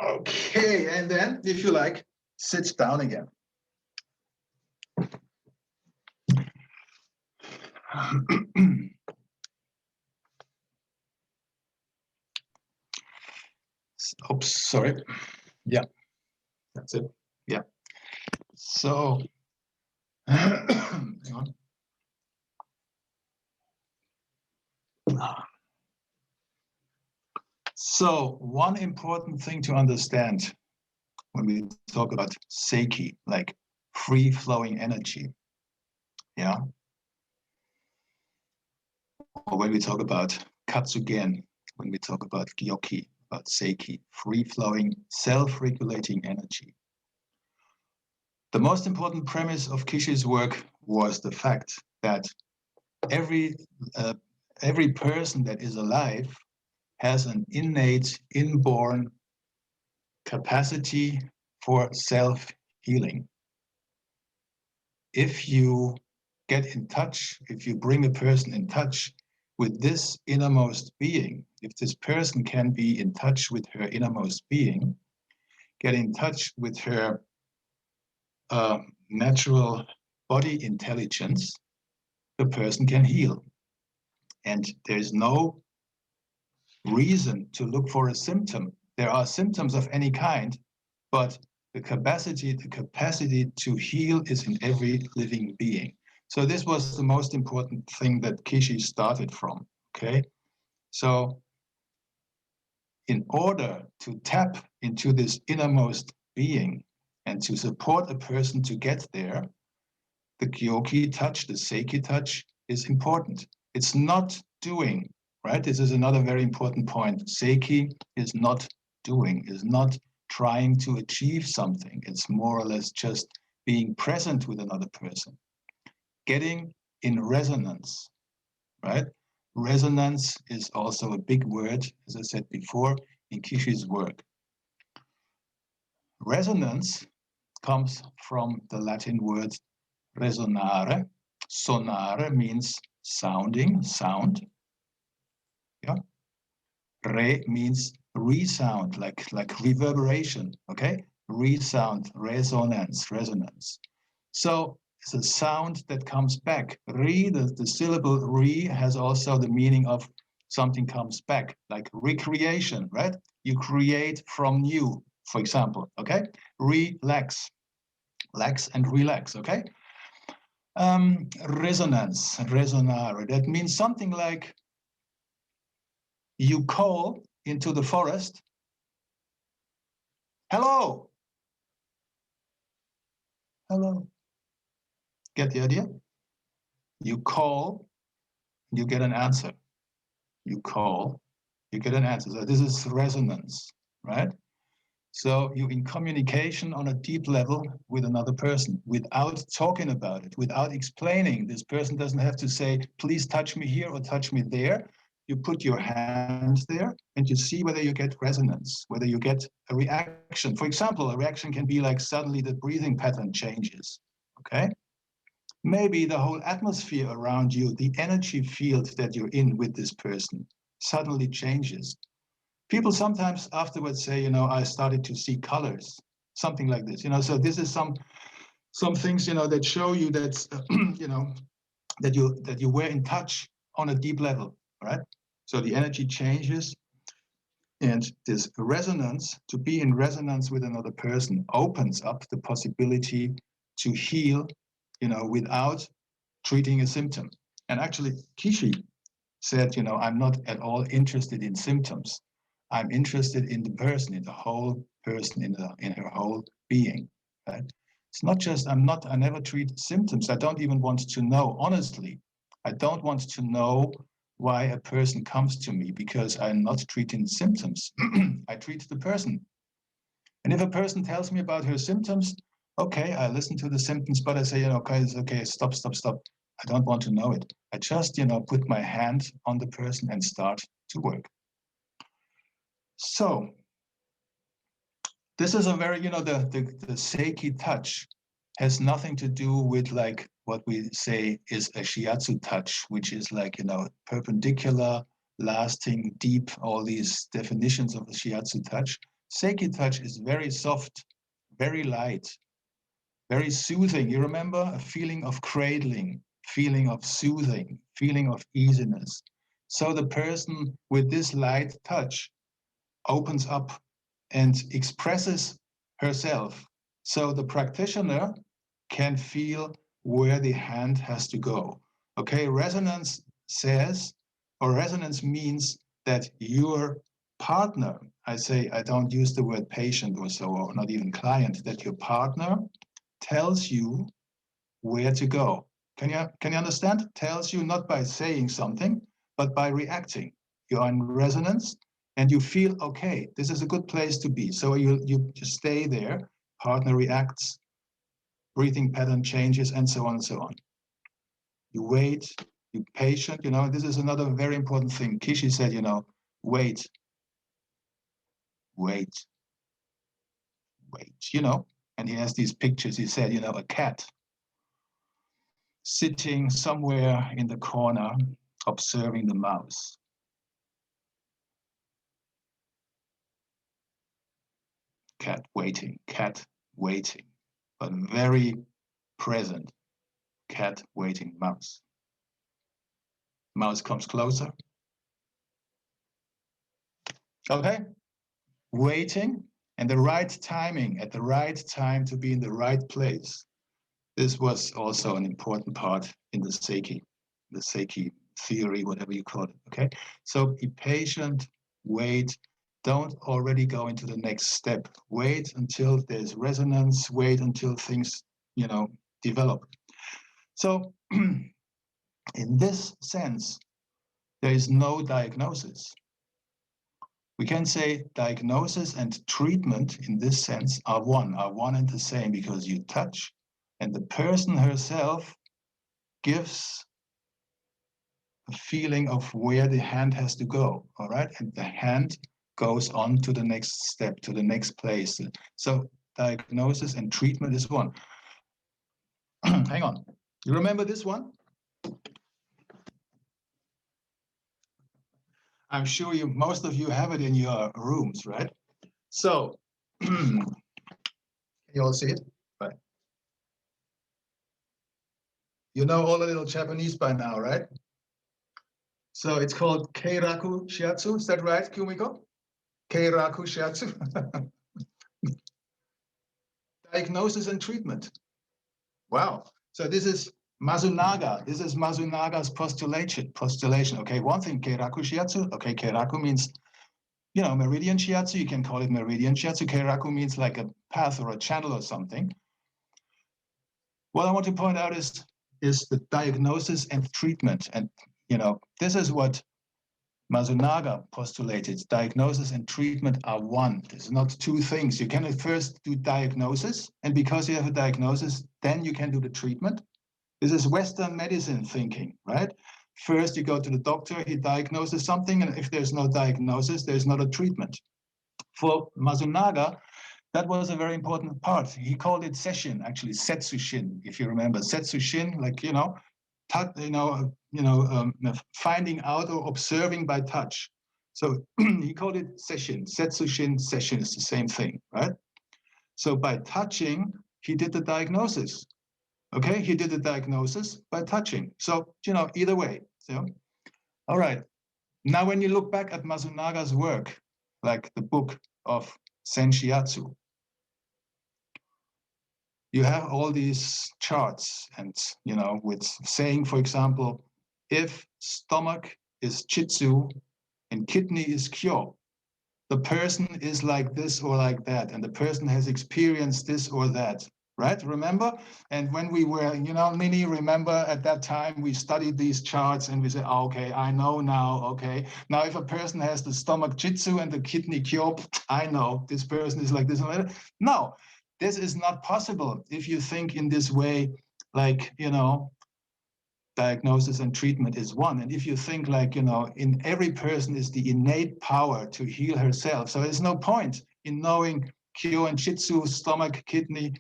Okay, and then, if you like, sit down again. Oops, sorry. Yeah, that's it. Yeah. So, hang on. So, one important thing to understand when we talk about Sei-Ki, like free-flowing energy, yeah? Or when we talk about Katsugen, when we talk about Gyoki, about Sei-Ki, free-flowing, self-regulating energy. The most important premise of Kishi's work was the fact that every person that is alive has an innate, inborn capacity for self-healing. If you get in touch, if you bring a person in touch with this innermost being, if this person can be in touch with her innermost being, get in touch with her natural body intelligence, the person can heal. And there's no reason to look for a symptom. There are symptoms of any kind, but the capacity to heal is in every living being. So this was the most important thing that Kishi started from, okay? So in order to tap into this innermost being and to support a person to get there, the Gyoki touch, the Sei-Ki touch is important. It's not doing, right? This is another very important point. Sei-Ki is not doing, is not trying to achieve something. It's more or less just being present with another person. Getting in resonance, right? Resonance is also a big word, as I said before, in Kishi's work. Resonance comes from the Latin word resonare. Sonare means sounding, sound. Yeah. Re means resound, like reverberation, okay? Resound, resonance, resonance. So it's a sound that comes back. Re, the syllable re has also the meaning of something comes back, like recreation, right? You create from new, for example, okay? Relax, lax and relax, okay? Resonance, resonare, that means something like you call into the forest Hello. Hello. Get the idea? You call, you get an answer. You call, you get an answer. So this is resonance, right? So you're in communication on a deep level with another person without talking about it, without explaining. This person doesn't have to say, please touch me here or touch me there. You put your hand there and you see whether you get resonance, whether you get a reaction. For example, a reaction can be like suddenly the breathing pattern changes, okay? Maybe the whole atmosphere around you, the energy field that you're in with this person suddenly changes. People sometimes afterwards say, you know, I started to see colors, something like this, you know. So this is some things, you know, that show you that, you know, that you were in touch on a deep level, right? So the energy changes, and this resonance, to be in resonance with another person, opens up the possibility to heal, you know, without treating a symptom. And actually, Kishi said, you know, I'm not at all interested in symptoms. I'm interested in the person, in the whole person, in her whole being, right? It's not just, I never treat symptoms. I don't even want to know, honestly. I don't want to know why a person comes to me, because I'm not treating symptoms. I treat the person. And if a person tells me about her symptoms, okay, I listen to the symptoms, but I say, you know, okay, it's okay, stop. I don't want to know it. I just, you know, put my hand on the person and start to work. So this is a very, you know, the Sei-Ki touch has nothing to do with like what we say is a Shiatsu touch, which is like, you know, perpendicular, lasting, deep, all these definitions of the Shiatsu touch. Sei-Ki touch is very soft, very light, very soothing. You remember a feeling of cradling, feeling of soothing, feeling of easiness. So the person with this light touch opens up and expresses herself. So the practitioner can feel where the hand has to go. Okay, resonance says, or resonance means that your partner, I don't use the word patient or so, or not even client, that your partner tells you where to go. Can you understand? Tells you not by saying something, but by reacting. You're in resonance and you feel, okay, this is a good place to be. So you just stay there, partner reacts, breathing pattern changes, and so on and so on. You wait, you're patient, you know, this is another very important thing. Kishi said, you know, wait, you know, and he has these pictures. He said, you know, a cat sitting somewhere in the corner, observing the mouse. Cat waiting, but very present. Cat waiting, mouse. Mouse comes closer. Okay, waiting and the right timing, at the right time to be in the right place. This was also an important part in the Sei-Ki theory, whatever you call it, okay? So be patient, wait, don't already go into the next step. Wait until there's resonance, wait until things, you know, develop. So in this sense, there is no diagnosis. We can say diagnosis and treatment in this sense are one and the same, because you touch and the person herself gives a feeling of where the hand has to go, all right? And the hand goes on to the next step, to the next place. So diagnosis and treatment is one. Hang on, you remember this one? I'm sure most of you have it in your rooms, right? So, you all see it? Right. You know all the little Japanese by now, right? So it's called Keiraku Shiatsu. Is that right, Kumiko? Keiraku Shiatsu. Diagnosis and treatment. Wow. So this is Masunaga. This is Masunaga's postulation. Okay, one thing, Keiraku Shiatsu. Okay, Keiraku means meridian shiatsu, you can call it meridian shiatsu. Keiraku means like a path or a channel or something. What I want to point out is the diagnosis and treatment. And, this is what Masunaga postulated. Diagnosis and treatment are one. There's not two things. You can first do diagnosis, and because you have a diagnosis, then you can do the treatment. This is Western medicine thinking, right? First, you go to the doctor, he diagnoses something, and if there's no diagnosis, there's not a treatment. For Masunaga, that was a very important part. He called it sesshin, actually, setsushin, if you remember. Setsushin, like, finding out or observing by touch. So he called it sesshin. Setsushin, sesshin is the same thing, right? So by touching, he did the diagnosis. Okay, he did the diagnosis by touching. So, either way. So, all right. Now, when you look back at Masunaga's work, like the book of Sen Shiatsu, you have all these charts and, with saying, for example, if stomach is jitsu and kidney is kyo, the person is like this or like that, and the person has experienced this or that. Right? Remember? And when we were, Minnie, remember at that time we studied these charts and we said, oh, okay, I know now. Okay. Now, if a person has the stomach jitsu and the kidney kyo, I know this person is like this and like that. No, this is not possible if you think in this way, like, diagnosis and treatment is one. And if you think like, in every person is the innate power to heal herself. So there's no point in knowing kyo and jitsu, stomach, kidney.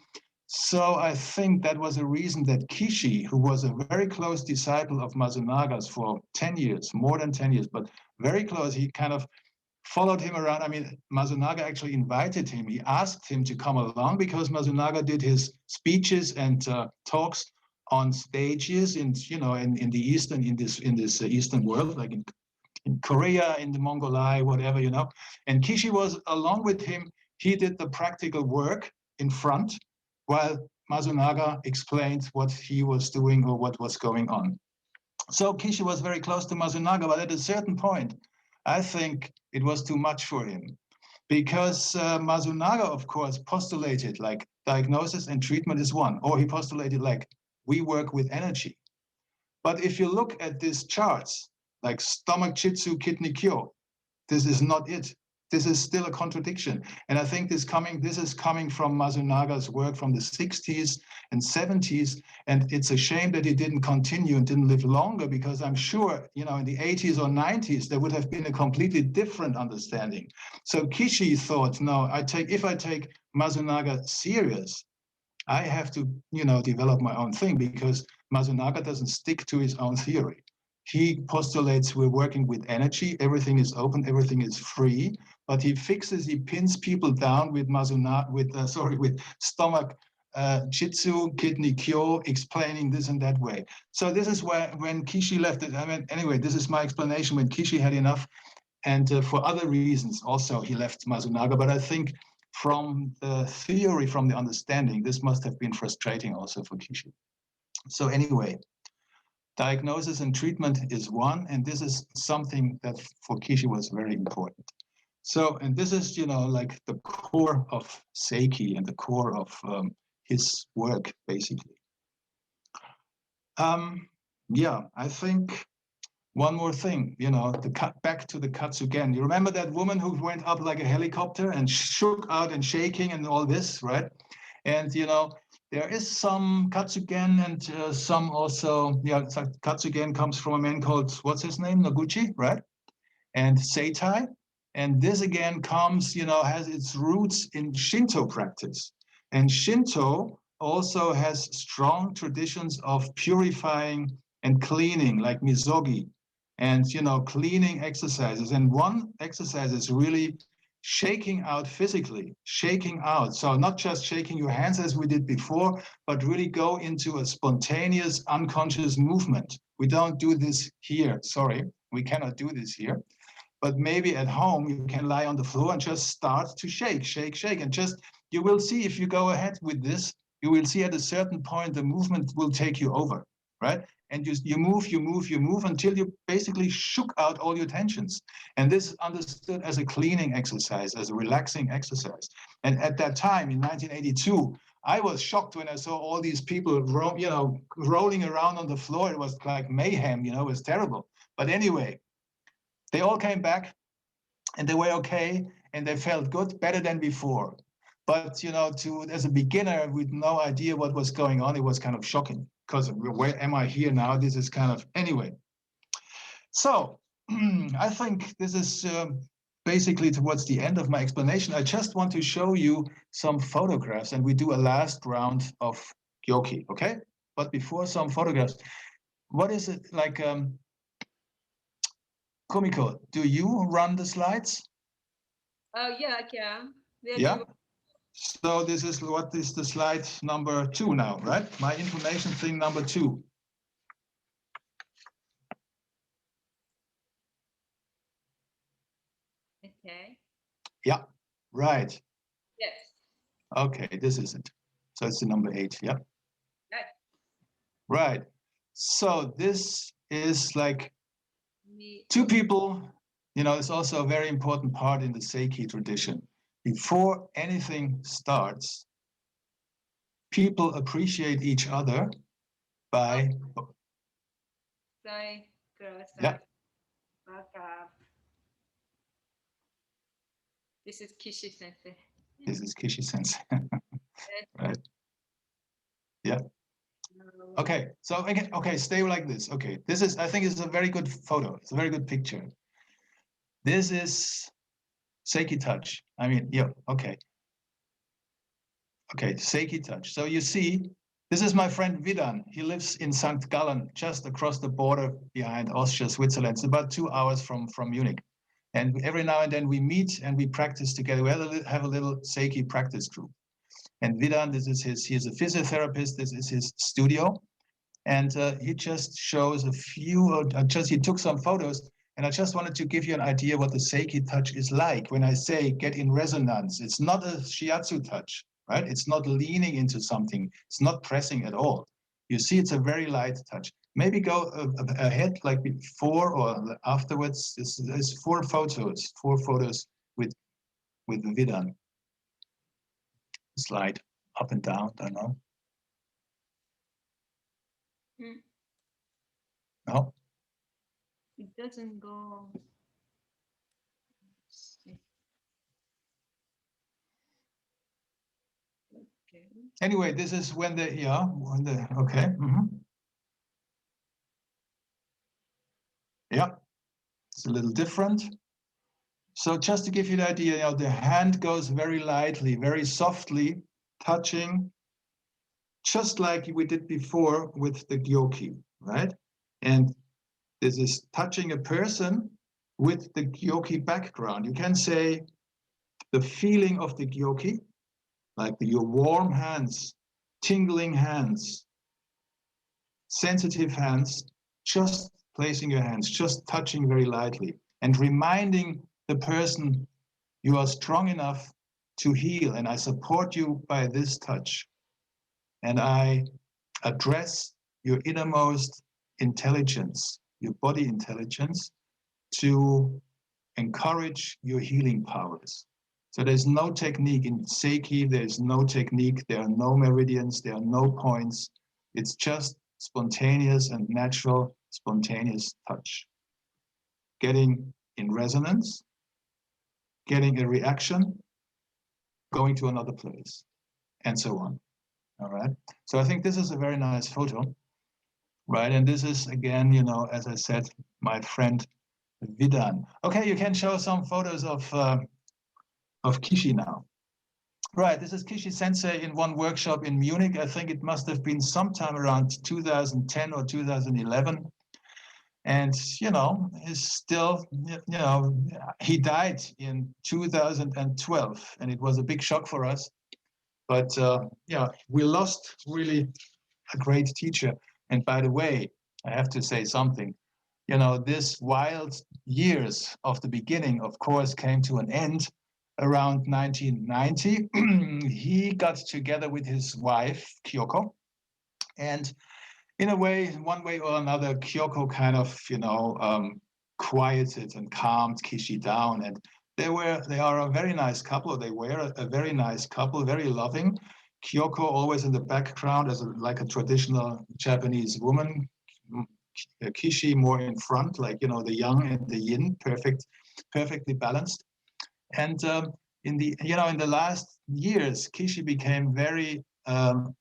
So I think that was a reason that Kishi, who was a very close disciple of Masunaga's for 10 years, more than 10 years, but very close, he kind of followed him around. I mean, Masunaga actually invited him. He asked him to come along because Masunaga did his speeches and talks on stages in the Eastern, in this Eastern world, like in Korea, in the Mongolai, whatever, And Kishi was along with him. He did the practical work in front, while Masunaga explained what he was doing or what was going on. So Kishi was very close to Masunaga, but at a certain point, I think it was too much for him. Because Masunaga, of course, postulated like diagnosis and treatment is one, or he postulated like we work with energy. But if you look at these charts, like stomach jitsu, kidney kyo, this is not it. This is still a contradiction. And I think this is coming from Masunaga's work from the 60s and 70s. And it's a shame that he didn't continue and didn't live longer, because I'm sure, in the 80s or 90s, there would have been a completely different understanding. So Kishi thought, no, if I take Masunaga serious, I have to, develop my own thing, because Masunaga doesn't stick to his own theory. He postulates we're working with energy, everything is open, everything is free, but he pins people down with with stomach jitsu, kidney kyo, explaining this and that way. So this is where, when Kishi left it, anyway, this is my explanation. When Kishi had enough, and for other reasons also, he left Masunaga. But I think from the theory, from the understanding, this must have been frustrating also for Kishi. So anyway, diagnosis and treatment is one, and this is something that for Kishi was very important. So, and this is, like the core of Sei-Ki and the core of his work, basically. I think one more thing, back to the Katsugen. You remember that woman who went up like a helicopter and shook out and shaking and all this, right? And, there is some Katsugen and some also, Katsugen comes from a man called, what's his name? Noguchi, right? And Seitai. And this again comes, has its roots in Shinto practice. And Shinto also has strong traditions of purifying and cleaning, like misogi, and, cleaning exercises. And one exercise is really shaking out physically, shaking out. So not just shaking your hands as we did before, but really go into a spontaneous, unconscious movement. We don't do this here. Sorry, we cannot do this here. But maybe at home, you can lie on the floor and just start to shake. And just, you will see, if you go ahead with this, you will see at a certain point, the movement will take you over, right? and you move until you basically shook out all your tensions. And this is understood as a cleaning exercise, as a relaxing exercise. And at that time in 1982, I was shocked when I saw all these people, rolling around on the floor. It was like mayhem, it was terrible. But anyway, they all came back and they were okay and they felt good, better than before. But, as a beginner with no idea what was going on, it was kind of shocking because where am I here now? This is kind of, anyway. So I think this is basically towards the end of my explanation. I just want to show you some photographs and we do a last round of Gyoki, okay? But before some photographs, what is it like, Kumiko, do you run the slides? Oh, yeah, I can. Yeah. So this is what is the slide number 2 now, right? My information thing number 2. Okay. Yeah, right. Yes. Okay, this is it. So it's the number 8, yeah? Right. Right. So this is like 2 people, it's also a very important part in the Sei-Ki tradition. Before anything starts, people appreciate each other by... Sorry, girls. Yeah. Back up. This is Kishi Sensei. This is Kishi Sensei. Right. Yeah. Okay. So again, okay, stay like this. Okay. This is, I think it's a very good photo. It's a very good picture. This is Sei-Ki touch. I mean, yeah, okay. Okay, Sei-Ki touch. So you see, this is my friend Vidan. He lives in St. Gallen, just across the border behind Austria, Switzerland. It's about 2 hours from Munich. And every now and then we meet and we practice together. We have a little Sei-Ki practice group. And Vidan, he's a physiotherapist. This is his studio. And he just shows he took some photos. And I just wanted to give you an idea what the Sei-Ki touch is like. When I say get in resonance, it's not a Shiatsu touch, right? It's not leaning into something. It's not pressing at all. You see, it's a very light touch. Maybe go ahead, like before or afterwards. There's 4 photos with Vidan. Slide up and down, I don't know. No? It doesn't go. Okay. Anyway, this is when okay. Yeah, it's a little different. So just to give you the idea, the hand goes very lightly, very softly, touching, just like we did before with the Gyoki, right? And this is touching a person with the Gyoki background. You can say the feeling of the Gyoki, like your warm hands, tingling hands, sensitive hands, just placing your hands, just touching very lightly and reminding the person you are strong enough to heal. And I support you by this touch. And I address your innermost intelligence, your body intelligence, to encourage your healing powers. So there's no technique in Sei-Ki, there's no technique, there are no meridians, there are no points. It's just spontaneous and natural, spontaneous touch. Getting in resonance, getting a reaction, going to another place, and so on. All right. So I think this is a very nice photo, right? And this is, again, as I said, my friend Vidan. Okay, you can show some photos of Kishi now. Right, this is Kishi Sensei in one workshop in Munich. I think it must have been sometime around 2010 or 2011. And, he's still, he died in 2012, and it was a big shock for us. But, we lost really a great teacher. And by the way, I have to say something. This wild years of the beginning, of course, came to an end around 1990. He got together with his wife, Kyoko, and in a way, one way or another, Kyoko kind of, quieted and calmed Kishi down. And they are a very nice couple. They were a very nice couple, very loving. Kyoko always in the background as like a traditional Japanese woman. Kishi more in front, like, the yang and the yin, perfectly balanced. And in the last years, Kishi became very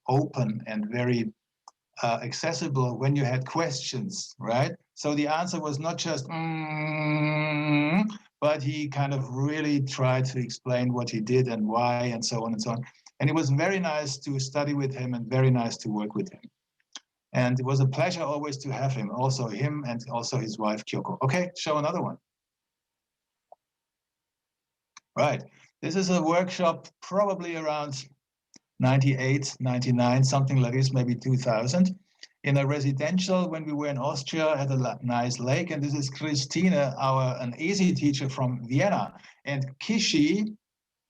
open and very accessible when you had questions, right? So the answer was not just, but he kind of really tried to explain what he did and why and so on and so on. And it was very nice to study with him and very nice to work with him. And it was a pleasure always to have him, also him and also his wife, Kyoko. Okay, show another one. Right, this is a workshop probably around 98, 99, something like this, maybe 2000, in a residential when we were in Austria at a nice lake. And this is Christine, an easy teacher from Vienna. And Kishi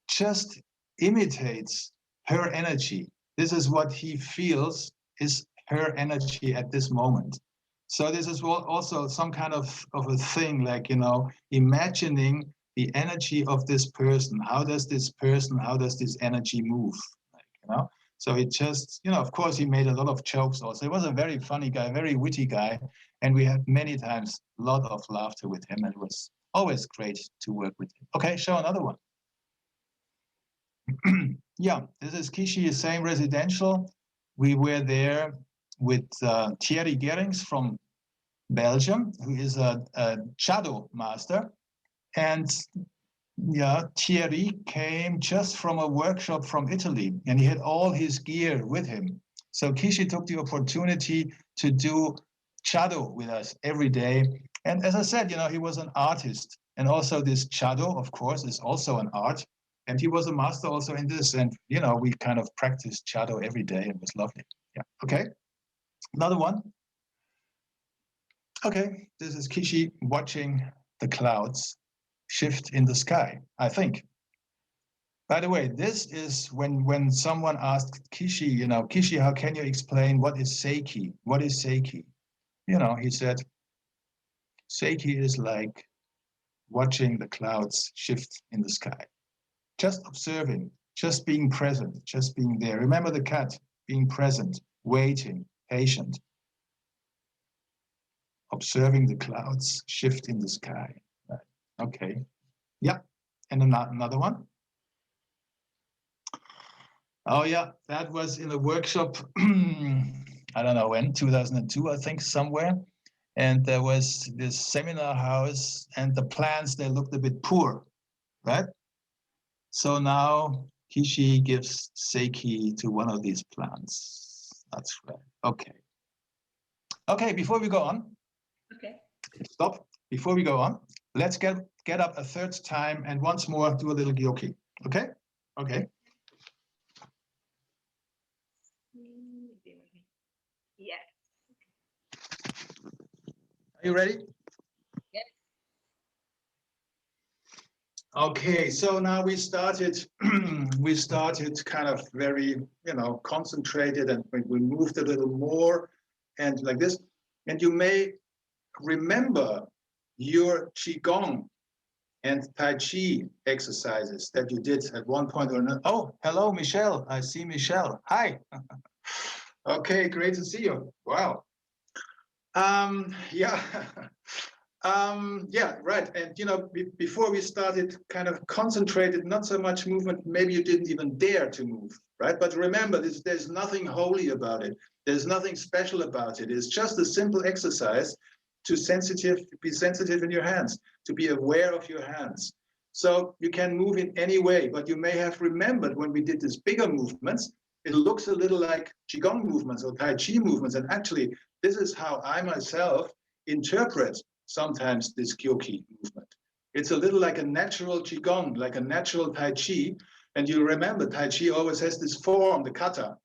just imitates her energy. This is what he feels is her energy at this moment. So this is also some kind of a thing, like, imagining the energy of this person. How does this energy move? So it just, of course, he made a lot of jokes also. He was a very funny guy, very witty guy. And we had many times a lot of laughter with him. And it was always great to work with him. Okay, show another one. Yeah, this is Kishi, same residential. We were there with Thierry Gerings from Belgium, who is a Chado master. And yeah, Thierry came just from a workshop from Italy, and he had all his gear with him. So Kishi took the opportunity to do Chado with us every day. And as I said, he was an artist. And also this Chado, of course, is also an art. And he was a master also in this. And, we kind of practiced Chado every day. It was lovely. Yeah, okay. Another one. Okay, this is Kishi watching the clouds shift in the sky, I think. By the way, this is when someone asked Kishi, Kishi, how can you explain what is Sei-Ki? What is Sei-Ki? He said, Sei-Ki is like watching the clouds shift in the sky. Just observing, just being present, just being there. Remember the cat, being present, waiting, patient. Observing the clouds shift in the sky. Right. Okay. Yeah. And another one. Oh, yeah. That was in a workshop, I don't know when, 2002, I think, somewhere. And there was this seminar house, and the plants, they looked a bit poor, right? So now Kishi gives Sei-Ki to one of these plants. That's right. Okay. Okay, before we go on. Okay. Stop. Before we go on, let's get up a third time and once more do a little Gyoki. Okay? Okay. Yeah. Are you ready? Yes. Okay, so now we started kind of very, concentrated, and we moved a little more and like this. And you may remember your Qigong and Tai Chi exercises that you did at one point or another. Oh, hello, Michelle. I see Michelle. Hi. Okay, great to see you. Wow. Yeah. Yeah, right. And, before we started kind of concentrated, not so much movement, maybe you didn't even dare to move, right? But remember, there's nothing holy about it. There's nothing special about it. It's just a simple exercise to be sensitive in your hands, to be aware of your hands. So you can move in any way, but you may have remembered when we did these bigger movements, it looks a little like Qigong movements or Tai Chi movements. And actually, this is how I myself interpret sometimes this Gyoki movement. It's a little like a natural Qigong, like a natural Tai Chi. And you remember, Tai Chi always has this form, the kata.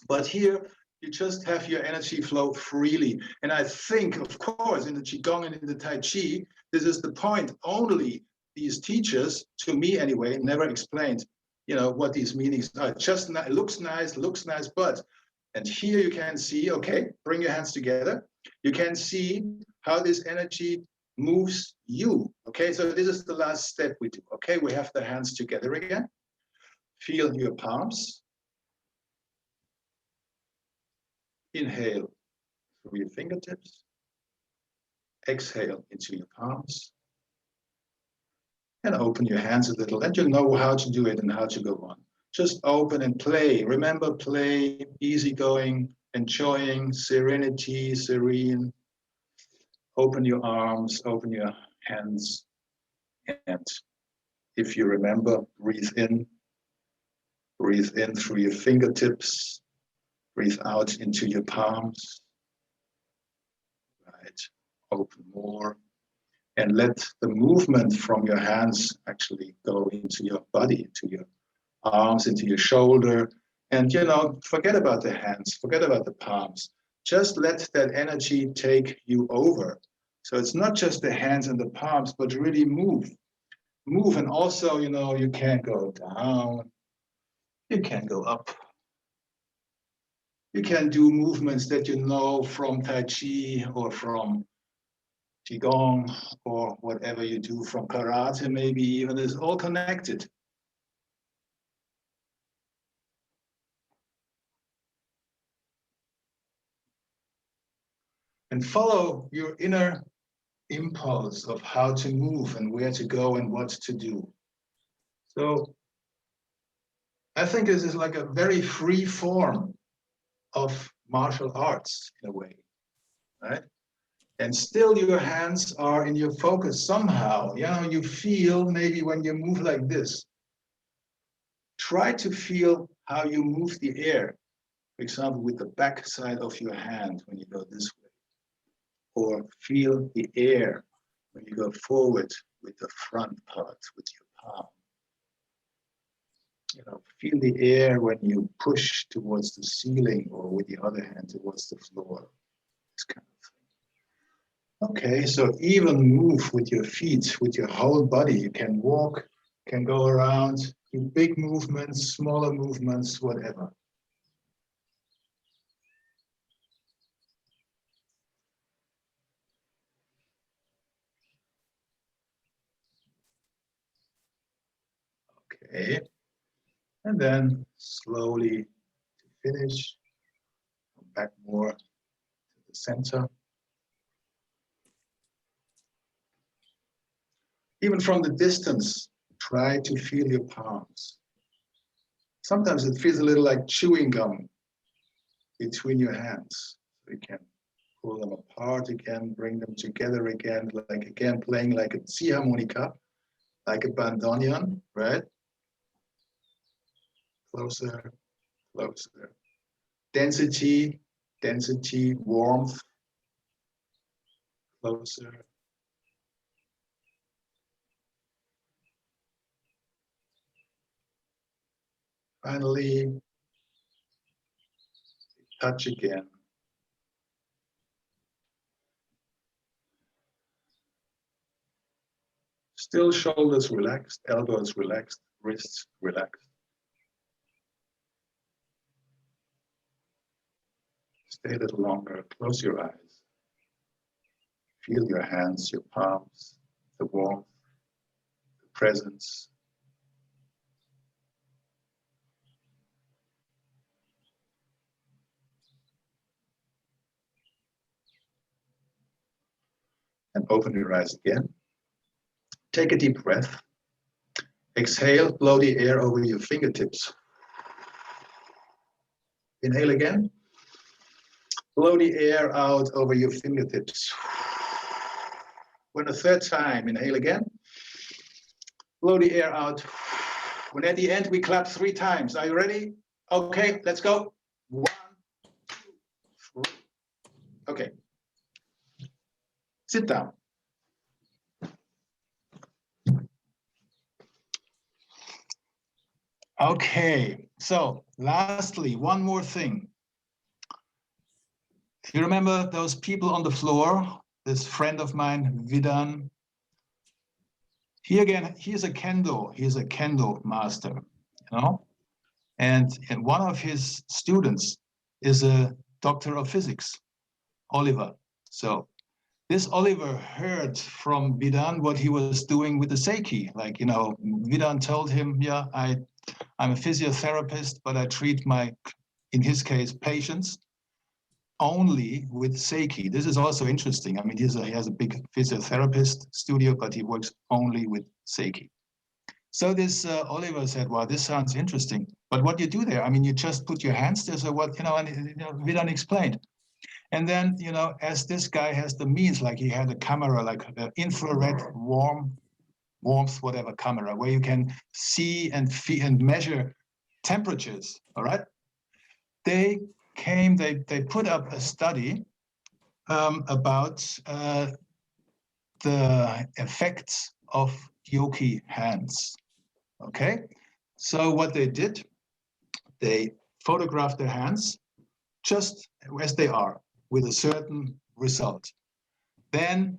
But here, you just have your energy flow freely. And I think, of course, in the Qigong and in the Tai Chi, this is the point. Only these teachers, to me anyway, never explained, what these meanings are. Just looks nice, but And here you can see, okay, bring your hands together. You can see how this energy moves you. Okay, so this is the last step we do. Okay, we have the hands together again. Feel your palms. Inhale through your fingertips. Exhale into your palms. And open your hands a little, and you know how to do it and how to go on. Just open and play. Remember, play, easygoing, enjoying, serenity, serene. Open your arms, open your hands. And if you remember, breathe in through your fingertips, breathe out into your palms. Right, open more. And let the movement from your hands actually go into your body, into your arms, into your shoulder. And, you know, forget about the hands, forget about the palms. Just let that energy take you over. So it's not just the hands and the palms, but really move. Move, and also, you know, you can go down, you can go up. You can do movements that you know from Tai Chi or from Qigong or whatever you do from karate, maybe even. It's all connected. And follow your inner impulse of how to move and where to go and what to do. So I think this is like a very free form of martial arts in a way, right? And still your hands are in your focus somehow. You know, you feel maybe when you move like this, try to feel how you move the air. For example, with the back side of your hand when you go this way. Or feel the air when you go forward with the front part, with your palm. You know, feel the air when you push towards the ceiling or with the other hand towards the floor. This kind of thing. Okay, so even move with your feet, with your whole body. You can walk, can go around, do big movements, smaller movements, whatever. Okay, and then slowly to finish, come back more to the center. Even from the distance, try to feel your palms. Sometimes it feels a little like chewing gum between your hands. So you can pull them apart again, bring them together again, like again playing like a ziehharmonika, like a bandoneon, right? Closer, closer. Density, density, warmth. Closer. Finally, touch again. Still shoulders relaxed, elbows relaxed, wrists relaxed. Stay a little longer, close your eyes. Feel your hands, your palms, the warmth, the presence. And open your eyes again. Take a deep breath. Exhale, blow the air over your fingertips. Inhale again. Blow the air out over your fingertips. When a third time, inhale again. Blow the air out. When at the end, we clap 3 times. Are you ready? Okay, let's go. 1, 2, 3. Okay. Sit down. Okay, so lastly, one more thing. If you remember those people on the floor, this friend of mine, Vidan, he again, he's a kendo master, you know? And one of his students is a doctor of physics, Oliver. So this Oliver heard from Vidhan what he was doing with the Sei-Ki. Like, you know, Vidhan told him, yeah, I'm a physiotherapist, but I treat my, in his case, patients only with Sei-Ki. This is also interesting. I mean, he has a big physiotherapist studio, but he works only with Sei-Ki. So this Oliver said, well, this sounds interesting, but what do you do there? I mean, you just put your hands there. So what, you know, and Vidhan explained. And then, you know, as this guy has the means, like he had a camera, like an infrared warmth, whatever camera, where you can see and feel and measure temperatures, all right? They put up a study about the effects of Gyoki hands, okay? So what they did, they photographed their hands just as they are with a certain result. Then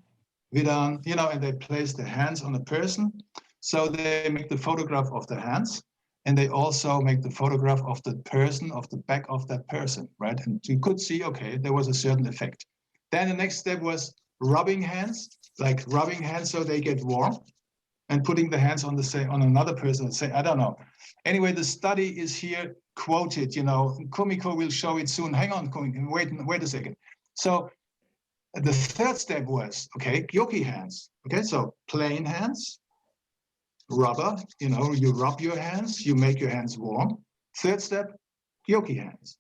Vidhan, you know, and they place the hands on a person. So they make the photograph of the hands, and they also make the photograph of the person, of the back of that person, right? And you could see, okay, there was a certain effect. Then the next step was rubbing hands, like rubbing hands so they get warm, and putting the hands on on another person, say, I don't know. Anyway, the study is here quoted, you know, Kumiko will show it soon. Hang on, Kumiko, wait a second. So the third step was, okay, Gyoki hands. Okay, so plain hands, rubber, you know, you rub your hands, you make your hands warm. Third step, Gyoki hands.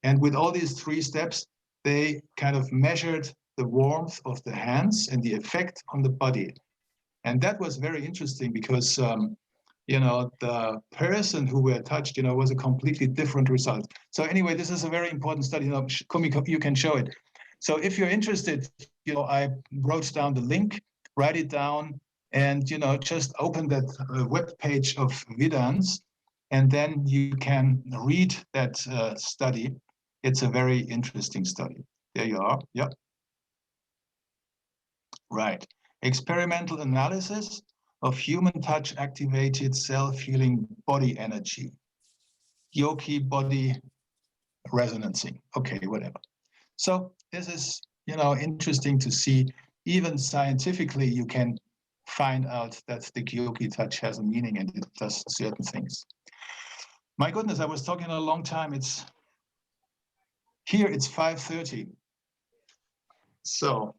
And with all these three steps, they kind of measured the warmth of the hands and the effect on the body. And that was very interesting because, you know, the person who were touched, you know, was a completely different result. So anyway, this is a very important study. You know, Kumiko, you can show it. So if you're interested, you know, I wrote down the link, write it down, and, you know, just open that web page of Vidhan's, and then you can read that study. It's a very interesting study. There you are. Yep. Right. Experimental analysis of human touch activated self-healing body energy. Gyoki body resonancing. Okay, whatever. So this is, you know, interesting to see. Even scientifically, you can find out that the Gyoki touch has a meaning and it does certain things. My goodness, I was talking a long time. It's 5:30. So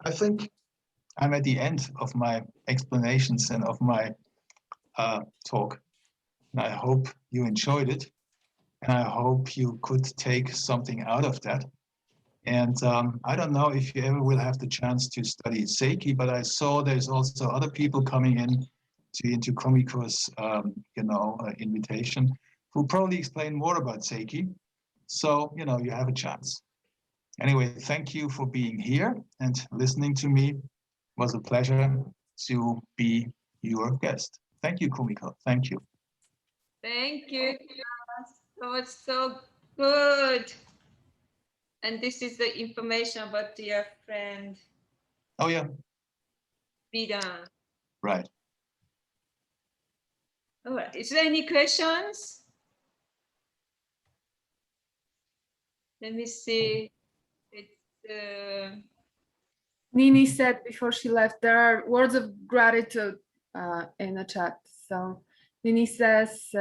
I think I'm at the end of my explanations and of my talk. And I hope you enjoyed it. And I hope you could take something out of that. And I don't know if you ever will have the chance to study Sei-Ki, but I saw there's also other people coming into Kumiko's you know, invitation who probably explain more about Sei-Ki. So, you know, you have a chance. Anyway, thank you for being here and listening to me. It was a pleasure to be your guest. Thank you, Kumiko. Thank you. Thank you, Klaus. That was so good. And this is the information about your friend. Oh, yeah. Vidhan. Right. All right. Is there any questions? Let me see. It's Nini said before she left, there are words of gratitude in the chat. So Nini says,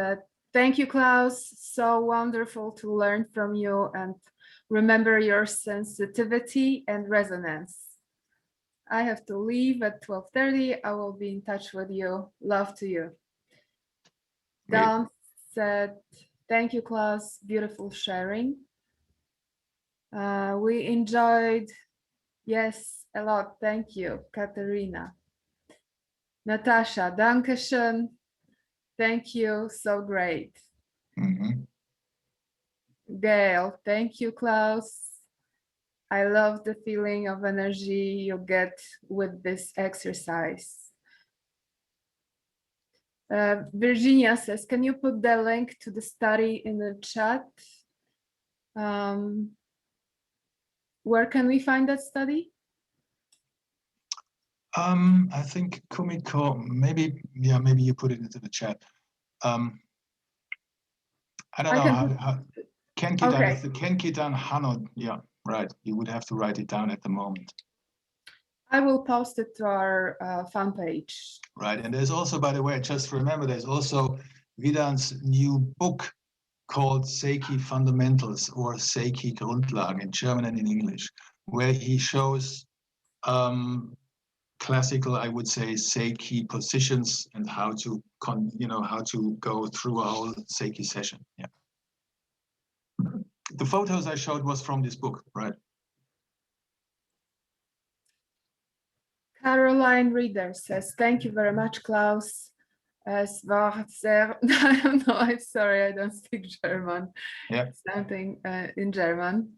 thank you, Klaus. So wonderful to learn from you and remember your sensitivity and resonance. I have to leave at 12:30. I will be in touch with you. Love to you. Dawn said, thank you, Klaus. Beautiful sharing. We enjoyed, yes, a lot. Thank you, Katerina. Natasha, Dankeschön. Thank you. So great. Mm-hmm. Gail, thank you, Klaus. I love the feeling of energy you get with this exercise. Virginia says, can you put the link to the study in the chat? Where can we find that study? I think Kumiko, maybe you put it into the chat. I don't know how. Kenkidan, Okay. it's the Kenkidan Hano. Yeah, right. You would have to write it down at the moment. I will post it to our fan page. Right. And there's also, by the way, just remember, there's also Vidan's new book called Sei-Ki Fundamentals or Sei-Ki Grundlagen in German and in English, where he shows classical, I would say, Sei-Ki positions and how to how to go through a whole Sei-Ki session. Yeah. The photos I showed was from this book, right? Caroline Reader says, thank you very much, Klaus. Es war sehr, no, I'm sorry, I don't speak German. Yeah. Something in German.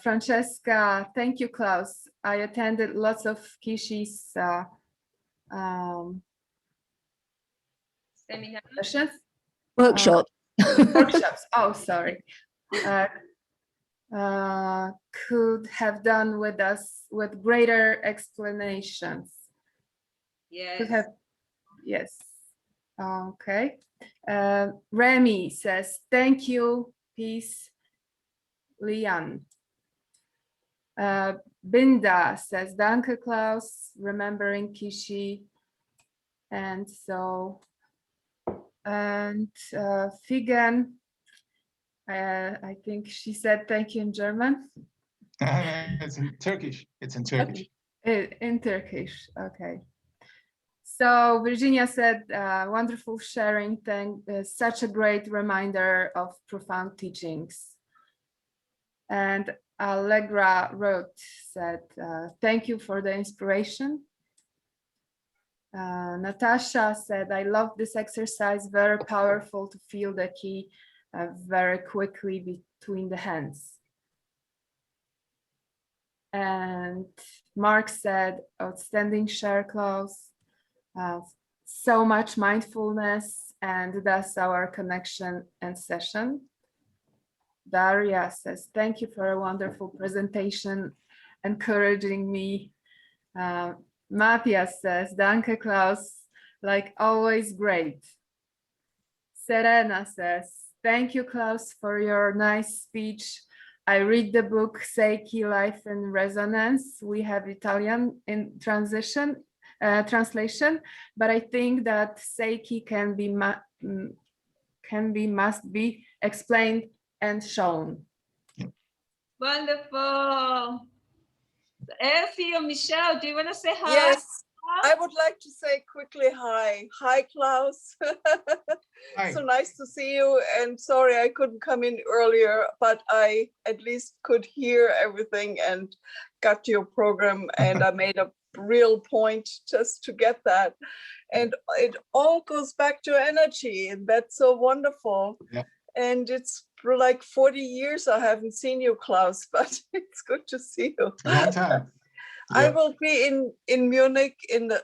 Francesca, thank you, Klaus. I attended lots of Kishi's Seminar. sessions. Workshop. Workshops. Oh, sorry. Could have done with us with greater explanations. Yes. Could have, yes. Okay. Remy says, thank you, peace, Lian. Binda says, danke, Klaus, remembering Kishi. And so, and Figan, I think she said thank you in German. It's in Turkish. It's in Turkish. In Turkish, okay. So Virginia said, wonderful sharing, such a great reminder of profound teachings. And Allegra wrote, said, thank you for the inspiration. Natasha said, I love this exercise, very powerful to feel the ki very quickly between the hands. And Mark said, outstanding share, Klaus. So much mindfulness, and that's our connection and session. Daria says, thank you for a wonderful presentation, encouraging me. Matthias says, danke, Klaus, like always great. Serena says, thank you, Klaus, for your nice speech. I read the book Sei-Ki Life in Resonance. We have Italian in translation, but I think that Sei-Ki must be explained and shown. Wonderful. Elsie or Michelle, do you want to say hi? Yes, I would like to say quickly hi. Hi, Klaus. Hi. So nice to see you. And sorry I couldn't come in earlier, but I at least could hear everything and got your program. And I made a real point just to get that. And it all goes back to energy. And that's so wonderful. Yeah. And it's for like 40 years I haven't seen you, Klaus, but it's good to see you. A long time. I Yeah. will be in Munich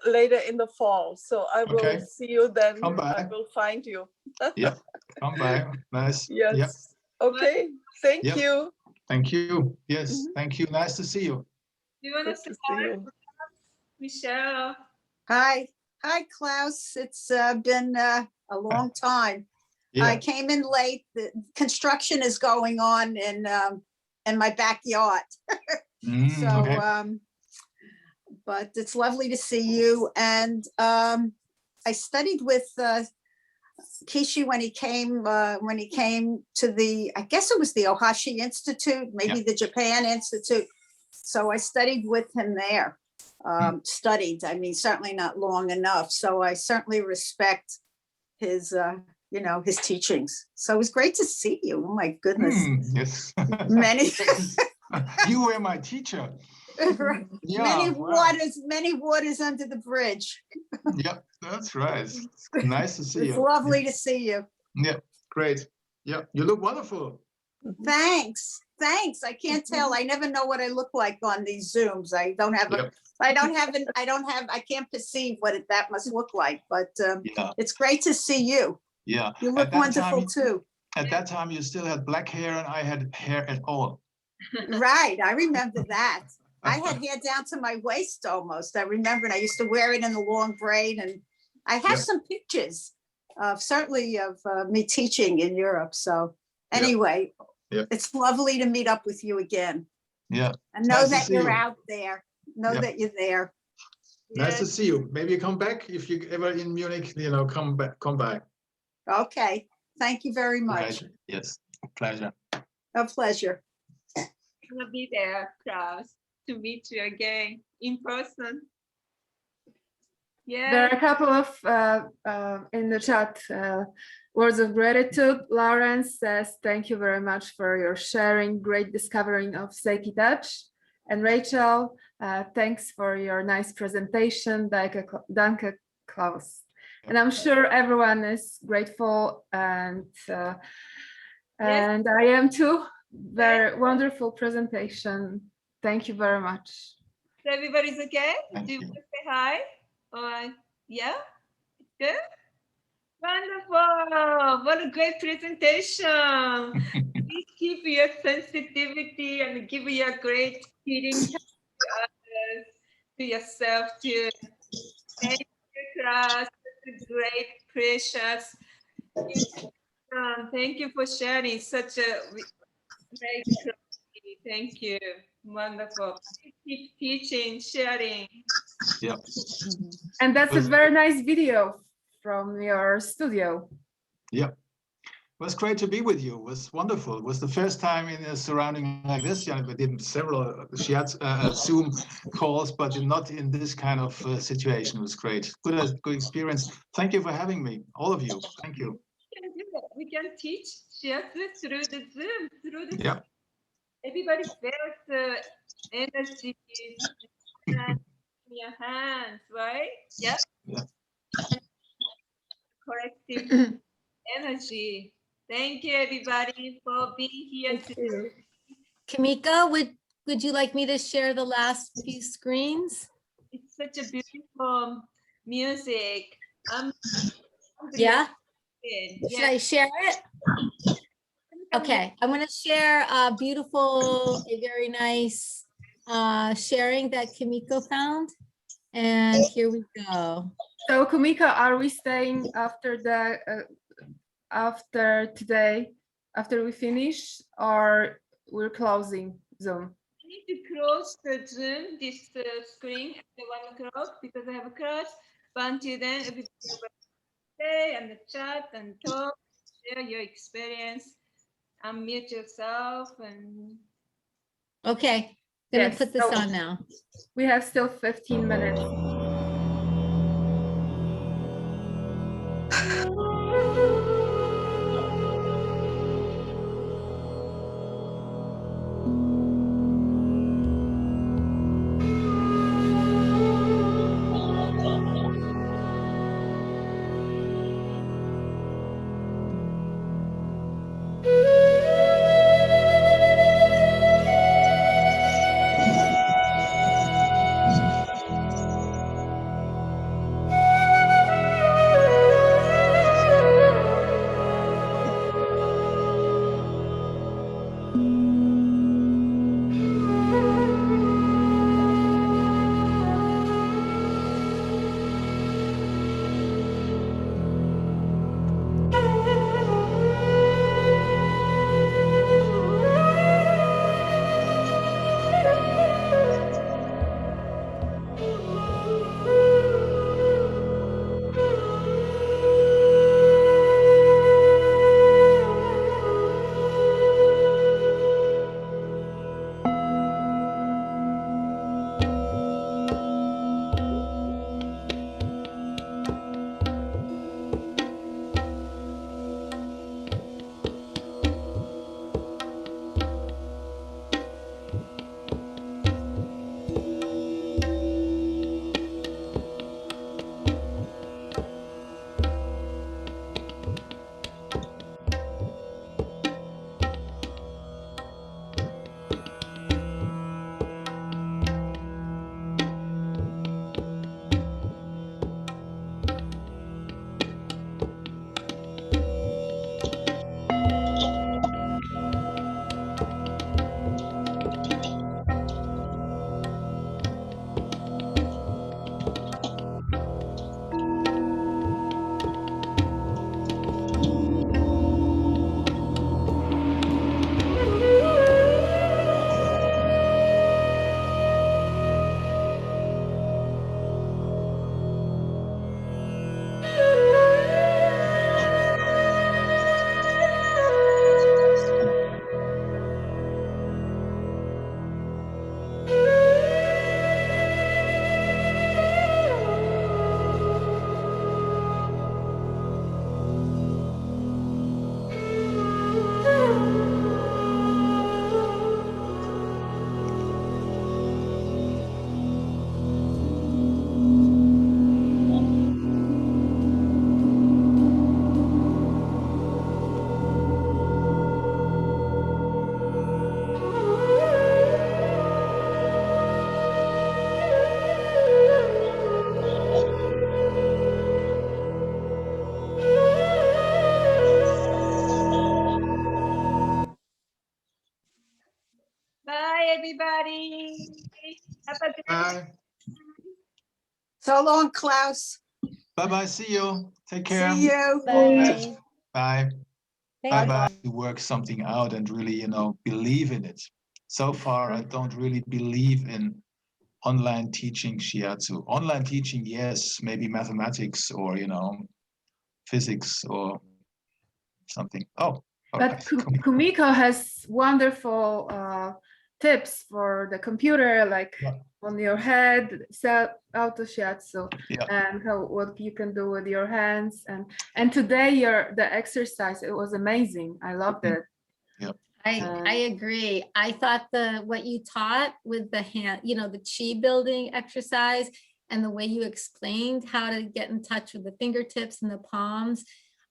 later in the fall, so I will Okay. see you then. Come by. I will find you. Yeah. Come by. Nice. Yes. Yep. Okay. Thank Yep. you. Thank you. Yes. Mhm. Thank you. Nice to see you. Do you want to Good say to see hi, you. Michelle? Hi, Klaus. It's been a long time. I Yeah. came in late. The construction is going on in my backyard. So, Okay. but it's lovely to see you. And I studied with Kishi when he came to the, I guess it was the Ohashi Institute, maybe the Japan Institute. So I studied with him there. Studied, I mean, certainly not long enough. So I certainly respect his, his teachings. So it was great to see you. Oh my goodness. Yes. Many, You were my teacher. right. Yeah. Wow. many waters under the bridge. Yeah, that's right. It's nice to see It's you. lovely to see you. Yeah, great. Yeah, you look wonderful. Thanks. I can't tell. I never know what I look like on these Zooms. I don't have Yep. I can't perceive what that must look like, but Yeah, it's great to see you. yeah. You look At that wonderful time- too. At that time, you still had black hair and I had hair at all. Right, I remember that. I had hair down to my waist almost. I remember, and I used to wear it in a long braid, and I have Yep. some pictures of certainly of me teaching in Europe. So Anyway, Yeah. it's lovely to meet up with you again. Yeah. And know Nice to that see you're you. out there. Know Yeah. that you're there. Nice to Yes. see you. Maybe you come back if you ever in Munich. Come back. Okay. Thank you very much. Pleasure. Yes, pleasure. A pleasure. I'll be there, Klaus, to meet you again in person. There are Yeah. a couple of in the chat words of gratitude. Lawrence says, thank you very much for your sharing, great discovering of Sei-Ki touch. And Rachel, thanks for your nice presentation. Danke, Klaus. And I'm sure everyone is grateful, and I am too. Very wonderful presentation. Thank you very much. So everybody's okay? Thank Do you you. want to say hi? Or yeah? Good? Wonderful. What a great presentation. Please keep your sensitivity and give your great healing to others, to yourself too. Thank you, Klaus. Such a great, precious. Thank you for sharing such a great clarity. Thank you. Wonderful. Keep teaching, sharing. Yeah. And that's a Was- very nice video from your studio. Yeah. It was great to be with you. It was wonderful. It was the first time in a surrounding like this. Yeah, we did several Zoom calls, but not in this kind of situation. It was great. Good experience. Thank you for having me, all of you. Thank you. We can do that. We can teach Shiatsu through the Zoom, through the Yeah. Everybody feels the energy in your hands, right? Yeah. Yeah. Collective energy. Thank you, everybody, for being here today. Kamiko, would you like me to share the last few screens? It's such a beautiful music. Yeah? Should Yeah. I share it? Okay, I'm going to share a very nice sharing that Kamiko found. And here we go. So Kumiko, are we staying after today, after we finish, or we're closing Zoom? I need to close the Zoom, this screen at the 1 o'clock because I have a class. But until then, everybody will stay and chat and talk, share your experience, unmute yourself, and Okay, gonna Yes, put this so- on now. We have still 15 minutes. Have a good Bye. So long, Klaus. Bye-bye. See you. Take care. See you. Bye. Bye. Thank you. Bye-bye. To work something out and really, believe in it. So far, I don't really believe in online teaching shiatsu. Online teaching, yes, maybe mathematics or, physics or something. Oh, all But right. Kumiko has wonderful tips for the computer, like Yeah. on your head, auto shiatsu, Yeah. and what you can do with your hands. And today the exercise, it was amazing. I loved it. I agree. I thought what you taught with the hand, the chi building exercise and the way you explained how to get in touch with the fingertips and the palms,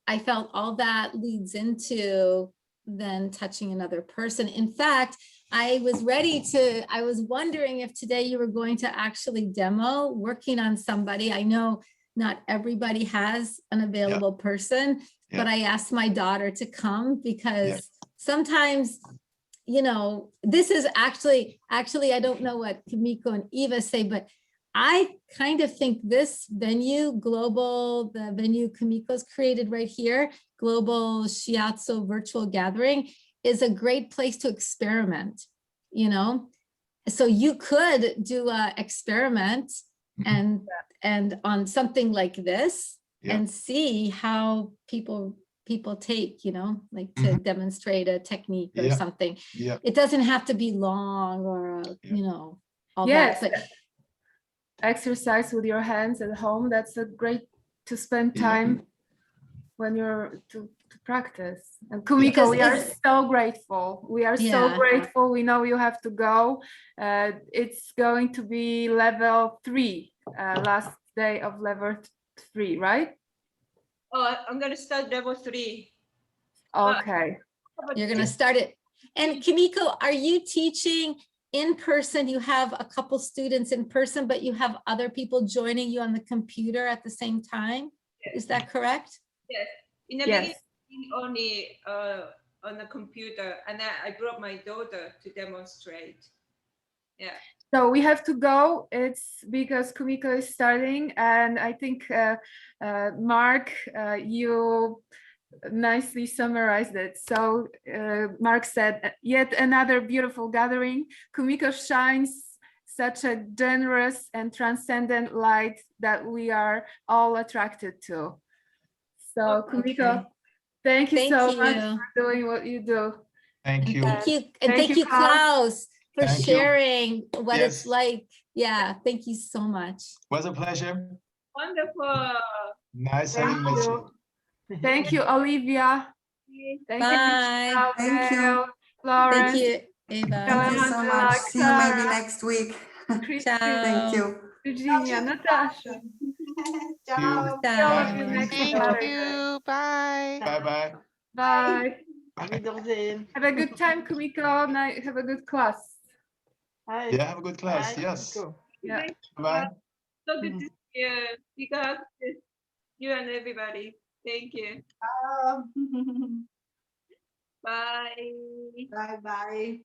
I felt all that leads into then touching another person. In fact, I was wondering if today you were going to actually demo working on somebody. I know not everybody has an available person, but I asked my daughter to come because sometimes, this is actually, I don't know what Kumiko and Eva say, but I kind of think this venue, the venue Kumiko's created right here, Global Shiatsu Virtual Gathering, is a great place to experiment, So you could do an experiment and on something like this and see how people take, like to demonstrate a technique or something. It doesn't have to be long or, all that. But exercise with your hands at home, that's a great to spend time when you're to practice. And Kumiko, we are so grateful. We are so grateful. We know you have to go. It's going to be level 3, last day of level 3, right? Oh, I'm going to start level 3. Okay. You're going to start it. And Kumiko, are you teaching in person? You have a couple students in person, but you have other people joining you on the computer at the same time. Is that correct? Yes. In the beginning, only on the computer, and then I brought my daughter to demonstrate. Yeah. So we have to go. It's because Kumiko is starting, and I think Mark, you nicely summarized it. So Mark said, yet another beautiful gathering. Kumiko shines such a generous and transcendent light that we are all attracted to. So Kumiko, thank you so much for doing what you do. Thank you. Thank you, Klaus, for sharing what it's Yes. like. Yeah, thank you so much. Was a pleasure. Wonderful. Nice having met you. Thank you, Olivia. Bye. Thank you. Florence. Thank you, Eva. Thank you so much. See you maybe next week. Thank you. Virginia, Natasha. Ciao. Thank you. Bye. Bye-bye. Bye. Have a good time, Kumiko. Have a good class. Yeah, have a good class. Yes. Yeah. Bye. So good to see you. Because you and everybody. Thank you. Bye. Bye-bye.